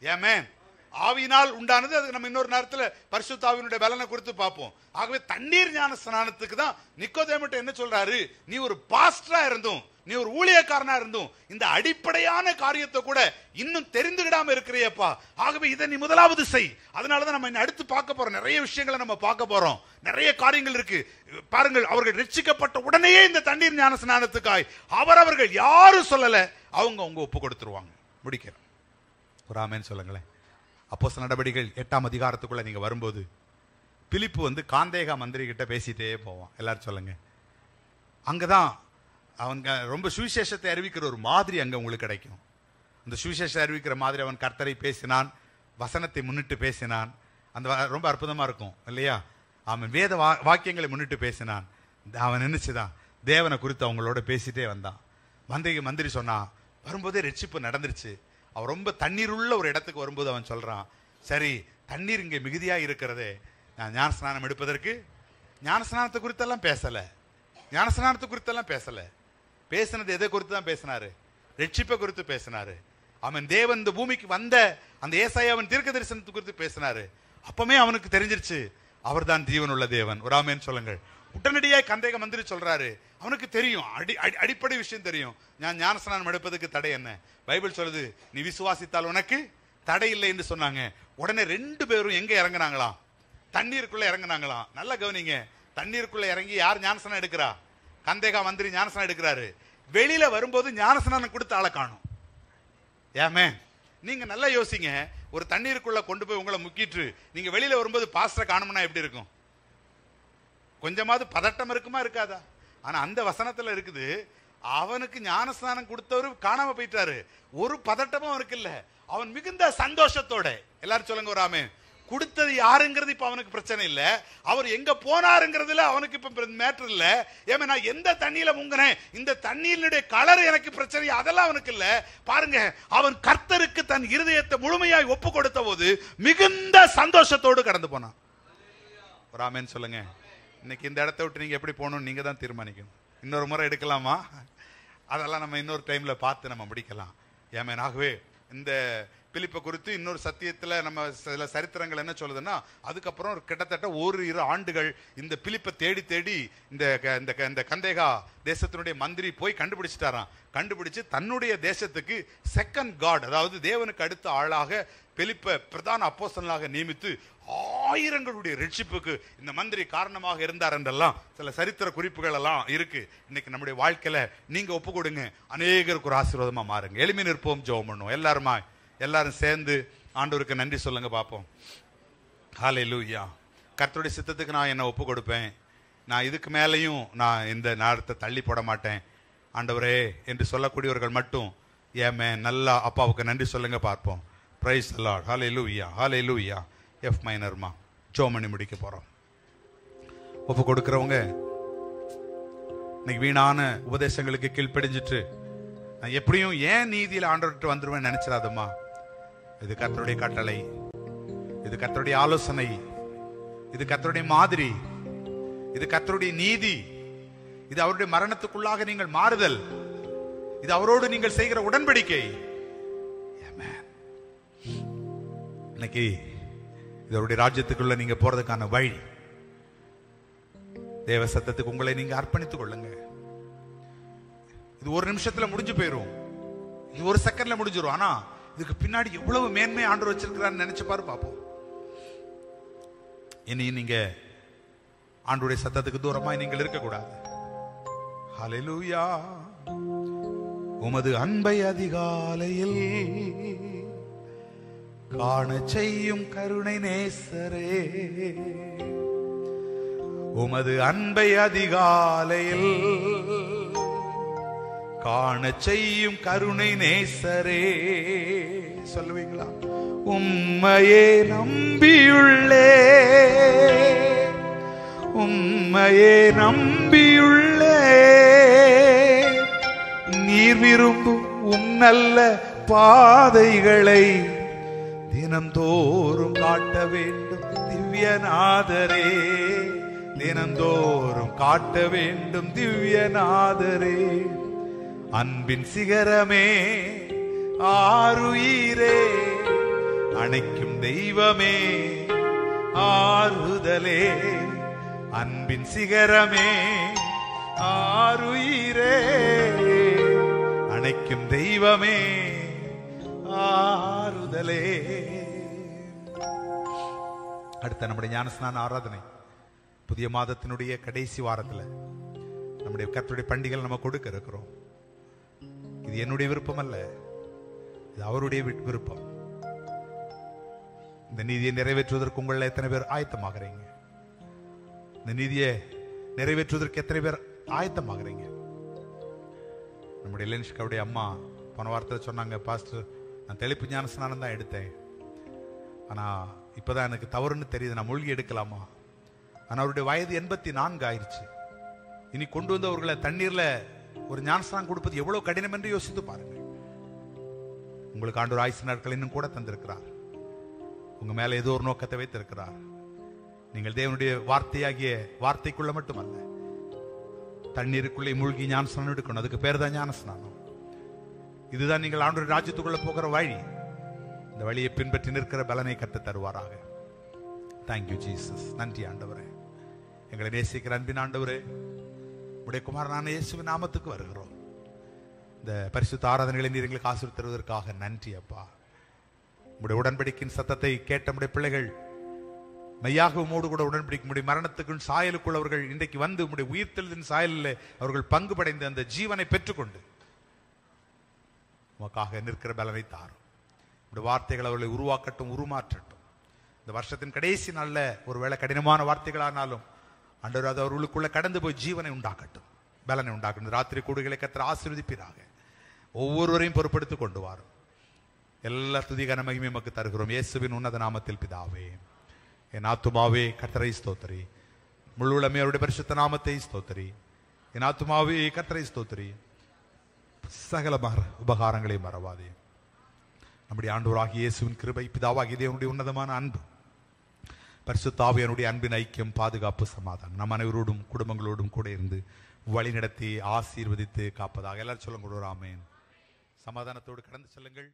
ஆமென். ஆவியினால் உண்டானது, அது நம்ம இன்னொரு நேரத்தில் பரிசுத்த ஆவியினுடைய பலனை குறித்து பார்ப்போம். ஆகவே தண்ணீர் ஞான ஸ்நானத்துக்கு தான் நிக்கோதேமுட்ட என்ன சொல்றாரு, நீ ஒரு பாஸ்டரா இருந்தும், நீ ஒரு ஊழியக்காரனா இருந்தும் இந்த அடிப்படையான காரியத்தை கூட இன்னும் தெரிந்துவிடாம இருக்கிறியப்பா. ஆகவே இதை நீ முதலாவது செய். அதனாலதான் நம்ம அடுத்து பார்க்க போறோம், நிறைய விஷயங்களை நம்ம பார்க்க போறோம், நிறைய காரியங்கள் இருக்கு. பாருங்கள், அவர்கள் ரட்சிக்கப்பட்ட உடனேயே இந்த தண்ணீர் ஞான ஸ்நானத்துக்காய் அவர்கள் யாரும் சொல்லல, அவங்க ஒப்பு கொடுத்துருவாங்க. முடிக்கிறோம். ஒரு ஆமென் சொல்லுங்களேன். அப்போஸ்தலர் நடபடிகள் 8ஆம் அதிகாரத்துக்குள்ள நீங்க வரும்போது, பிலிப்பு காந்தேகா மந்திரி கிட்ட பேசிட்டே போவான். எல்லாரும் சொல்லுங்க. அங்கதான் அவங்க ரொம்ப சுவிசேஷத்தை அறிவிக்கிற ஒரு மாதிரி அங்க உங்களுக்கு கிடைக்கும். அந்த சுவிசேஷத்தை அறிவிக்கிற மாதிரி அவன் கர்த்தரை பேசினான், வசனத்தை முன்னிட்டு பேசினான். அந்த ரொம்ப அற்புதமா இருக்கும் இல்லையா? அவன் வேத வாக்கியங்களை முன்னிட்டு பேசினான். அவன் நினைச்சுதான் தேவனை குறித்து அவங்களோட பேசிட்டே வந்தான். மந்திரி சொன்னான், வரும்போதே ரட்சிப்பு நடந்துருச்சு. அவன் ரொம்ப தண்ணீர் உள்ள ஒரு இடத்துக்கு வரும்போது அவன் சொல்றான், சரி தண்ணீர் இங்கே மிகுதியா இருக்கிறதே, நான் ஞானஸ்நானம் எடுப்பதற்கு ஞானஸ்நானத்தை குறித்தெல்லாம் பேசல, ஞானஸ்நானத்தை குறித்தெல்லாம் பேசல, பேசினது எதை குறித்து தான் பேசினாரு? ரட்சிப்பை குறித்து பேசினாரு. அவன் தேவன் இந்த பூமிக்கு வந்த அந்த ஏசாயாவின் தீர்க்க தரிசனத்தை குறித்து பேசினாரு. அப்பமே அவனுக்கு தெரிஞ்சிருச்சு அவர் தான் ஜீவன் உள்ள தேவன். ஒரு ஆமென் சொல்லுங்கள். உடனடியாக கந்தேக மந்திரி சொல்றாரு, அவனுக்கு தெரியும், அடிப்படை விஷயம் தெரியும். நான் ஞானஸ்நானம் எடுப்பதற்கு தடை என்ன? பைபிள் சொல்லுது, நீ விசுவாசித்தால் உனக்கு தடை இல்லை என்று சொன்னாங்க. உடனே 2 பேரும் எங்க இறங்கினாங்களாம்? தண்ணீருக்குள்ள இறங்கினாங்களாம். நல்லா கவனிங்க, தண்ணீருக்குள்ள இறங்கி யார் ஞானஸ்நானம் எடுக்கிறா? கந்தேகா மந்திரி ஞானஸ்நானம் எடுக்கிறாரு. வெளியில வரும்போது ஞானஸ்நானம் கொடுத்து ஆளை காணும். ஏமே நீங்க நல்லா யோசிங்க, ஒரு தண்ணீருக்குள்ள கொண்டு போய் உங்களை முக்கிட்டு நீங்க வெளியில வரும்போது பாஸ்டரை காணும்னா எப்படி இருக்கும்? கொஞ்சமாவது பதட்டம் இருக்குமா இருக்காதா? ஆனா அந்த வசனத்துல இருக்குது, அவனுக்கு ஞானஸ்நானம் கொடுத்தவரு காணாம போயிட்டாரு, ஒரு பதட்டமும் அவனுக்கு இல்ல, அவன் மிகுந்த சந்தோஷத்தோட. எல்லாரும் சொல்லுங்க ஒரு ஆமென். கொடுத்தது யாருங்கிறது இப்ப அவனுக்கு பிரச்சனை இல்ல, அவர் எங்க போனாருங்கிறதுல அவனுக்கு இப்ப மேட்டர் இல்ல. ஏமா நான் எந்த தண்ணியில முங்கினேன், இந்த தண்ணீருடைய கலர் எனக்கு பிரச்சனை, அதெல்லாம் அவனுக்கு இல்ல. பாருங்க, அவன் கர்த்தருக்கு தன் இருதயத்தை முழுமையாய் ஒப்பு கொடுத்த போது மிகுந்த சந்தோஷத்தோடு கடந்து போனான். ஒரு ஆமென் சொல்லுங்க. இன்னைக்கு இந்த இடத்த விட்டு நீங்க எப்படி போகணும்னு நீங்க தான் தீர்மானிக்கணும். இன்னொரு முறை எடுக்கலாமா, அதெல்லாம் நம்ம இன்னொரு டைம்ல பார்த்து நம்ம முடிக்கலாம். ஏமேன். ஆகவே இந்த பிலிப்பை குறித்து இன்னொரு சத்தியத்துல நம்ம சில சரித்திரங்கள் என்ன சொல்லுதுன்னா, அதுக்கப்புறம் கிட்டத்தட்ட 1-2 ஆண்டுகள் இந்த பிலிப்பை தேடி தேடி இந்த கந்தேகா தேசத்தினுடைய மந்திரி போய் கண்டுபிடிச்சிட்டாராம். கண்டுபிடிச்சு தன்னுடைய தேசத்துக்கு செகண்ட் காட், அதாவது தேவனுக்கு அடுத்த ஆளாக பிலிப்பை பிரதான அப்போஸ்தலனாக நியமித்து 1000ங்களுடைய ரட்சிப்புக்கு இந்த மந்திரி காரணமாக இருந்தார் என்றெல்லாம் சில சரித்திர குறிப்புகள் எல்லாம் இருக்கு. இன்னைக்கு நம்முடைய வாழ்க்கையில நீங்க ஒப்பு கொடுங்க, அநேகருக்கு ஒரு ஆசீர்வாதமா மாறுங்க. எளிமை நிற்போம், ஜெபம் பண்ணுவோம். எல்லாரும் சேர்ந்து ஆண்டவருக்கு நன்றி சொல்லுங்க பார்ப்போம். ஹல்லேலூயா. கர்த்தருடைய சித்தத்துக்கு நான் என்ன ஒப்பு கொடுப்பேன், நான் இதுக்கு மேலையும் நான் இந்த நேரத்தை தள்ளி போட மாட்டேன் ஆண்டவரே என்று சொல்லக்கூடியவர்கள் மட்டும் ஏமே நல்லா அப்பாவுக்கு நன்றி சொல்லுங்க பார்ப்போம். Praise the Lord. Hallelujah, hallelujah. F மைனர்மா ஜெபம் பண்ணி முடிக்க போறோம். ஒப்பு கொடுக்கிறவங்க இன்னைக்கு வீணான உபதேசங்களுக்கு கீழ்ப்படிஞ்சிட்டு நான் எப்படியும் ஏன் நீதியில் ஆண்டவர்கிட்ட வந்துருவேன் நினைச்சிடாதம்மா. இது கர்த்தருடைய கட்டளை, இது கர்த்தருடைய ஆலோசனை, இது கர்த்தருடைய மாதிரி, இது கர்த்தருடைய நீதி, இது அவருடைய மரணத்துக்குள்ளாக நீங்கள் மாறுதல், இது அவரோடு நீங்கள் செய்கிற உடன்படிக்கை. இன்னைக்கு இது அவருடைய ராஜ்யத்துக்குள்ள நீங்க போறதுக்கான வழி. தேவ சத்தத்துக்கு உங்களை நீங்க அர்ப்பணித்துக் கொள்ளுங்க. இது ஒரு நிமிஷத்துல முடிஞ்சு போயிரும், இது ஒரு செகண்ட்ல முடிஞ்சிடும். ஆனா இதுக்கு பின்னாடி எவ்வளவு மேன்மை ஆண்டவர் வச்சிருக்கிறான்னு நினைச்சு பாரு பாப்போம். இனி நீங்க ஆண்டவருடைய சத்தத்துக்கு தூரமா நீங்கள் இருக்கக்கூடாது. ஹல்லேலூயா. உமது அன்பை அதிகாலையில் காண செய்யும் கருணை நேசரே, உமது அன்பை அதிகாலையில் காண செய்யும் கருணை நேசரே. சொல்லுவீங்களா? உம்மையே நம்பியுள்ளே, உம்மையே நம்பியுள்ளே, நீர் விரும்பும் உம் நல்ல பாதைகளை தினந்தோறும் காட்ட வேண்டும் திவ்யநாதரே, தினந்தோறும் காட்ட வேண்டும் திவ்யநாதரே. அன்பின் சிகரமே, ஆருயிரே, அணைக்கும் தெய்வமே, ஆறுதலே. அன்பின் சிகரமே, ஆருயிரே, அணைக்கும் தெய்வமே, ஆறுதலே. அடுத்த நம்முடைய ஞானஸ்நான ஆராதனை புதிய மாதத்தினுடைய கடைசி வாரத்தில் நம்முடைய கர்த்தருடைய பண்டிகைகள் நம்ம கொடுக்க இருக்கிறோம். இது என்னுடைய விருப்பம் அல்ல, இது அவருடைய விருப்பம். இந்த நீதியை நிறைவேற்றுவதற்கு உங்களை எத்தனை பேர் ஆயத்தமாகறீங்க? இந்த நீதியை நிறைவேற்றுவதற்கு எத்தனை பேர் ஆயத்தமாகறீங்க? நம்முடைய லென்ஷ்காவுடைய அம்மா போன வாரத்தில் சொன்னாங்க, பாஸ்டர் நான் தெளிப்பு ஞானஸ்நானம் தான் எடுத்தேன், ஆனா இப்பதான் எனக்கு தவறுன்னு தெரியுது, நான் மூழ்கி எடுக்கலாமா? ஆனா அவருடைய வயது 84 ஆயிடுச்சு. இனி கொண்டு வந்து அவர்களை தண்ணீர்ல ஒரு ஞானஸ்நானம் கொடுப்பது எவ்வளவு கடினம் என்று யோசித்து பாருங்க. உங்களுக்கு ஆண்டவர் ஆயுசு நாட்கள் இன்னும் கூட தந்திருக்கிறார். உங்க மேல ஏதோ ஒரு நோக்கத்தை வைத்திருக்கிறார். நீங்கள் தேவனுடைய வார்த்தையாகிய வார்த்தைக்குள்ள மட்டுமல்ல, தண்ணீருக்குள்ளே மூழ்கி ஞானஸ்நானம் எடுக்கணும். அதுக்கு பேர் தான் ஞானஸ்நானம். இதுதான் நீங்கள் ஆண்டவருடைய ராஜ்யத்துக்குள்ள போகிற வழி. இந்த வழியை பின்பற்றி நிற்கிற பலனை கற்று தருவாராக. Thank you Jesus. நன்றி ஆண்டவரே, எங்களை நேசிக்கிற அன்பின் ஆண்டவரே, உடைய குமாரனான இயேசுவின் நாமத்துக்கு வருகிறோம். இந்த பரிசுத்த ஆராதனைகளை நீர் எங்களுக்கு ஆசீர்வதித்து தருவதற்காக நன்றி அப்பா. உடைய உடன்படிக்கையின் சத்தத்தை கேட்ட உடைய பிள்ளைகள் மெய்யாக உமோடு கூட உடன்படிக்க முடியும் மரணத்துக்கு சாயலுக்குள் அவர்கள் இன்றைக்கு வந்து உடைய உயிர்த்தெழுதின் சாயலில் அவர்கள் பங்கு படைந்த அந்த ஜீவனை பெற்றுக்கொண்டு உமக்காக நிற்கிற பலனை தாரும். உடைய வார்த்தைகள் அவர்களை உருவாக்கட்டும், உருமாற்றட்டும். இந்த வருஷத்தின் கடைசி நாள்ல ஒருவேளை கடினமான வார்த்தைகளானாலும் ஆண்டவர் அது அவர்களுக்குள்ள கடந்து போய் ஜீவனை உண்டாக்கட்டும், பலனை உண்டாக்கட்டும். ராத்திரி கூடுகளை கர்த்தர் ஆசீர்வதிப்பீராக. ஒவ்வொருவரையும் பொறுப்படுத்திக் கொண்டு வாரும். எல்லா துதி கன மகிமையும் நமக்கு தருகிறோம் இயேசுவின் உன்னத நாமத்தில் பிதாவே, என் ஆத்துமாவே கர்த்தரை ஸ்தோத்திரி, முழு உளமே அவருடைய பரிசுத்த நாமத்தை ஸ்தோத்திரி. என் ஆத்துமாவே கர்த்தரை ஸ்தோத்திரி, சகல உபகாரங்களை மறவாதே. நம்முடைய ஆண்டவராகிய இயேசுவின் கிருபை, பிதாவாகிய தேவனுடைய உன்னதமான அன்பு, பரிசுத்த ஆவியானுடைய அன்பின் ஐக்கியம், பாதுகாப்பு, சமாதானம் நம் அனைவரோடும் குடும்பங்களோடும் கூட இருந்து வழி நடத்தி ஆசீர்வதித்து காப்பதாக. எல்லாரும் சொல்லுங்க, ஆமென். சமாதானத்தோடு கடந்து செல்லுங்கள்.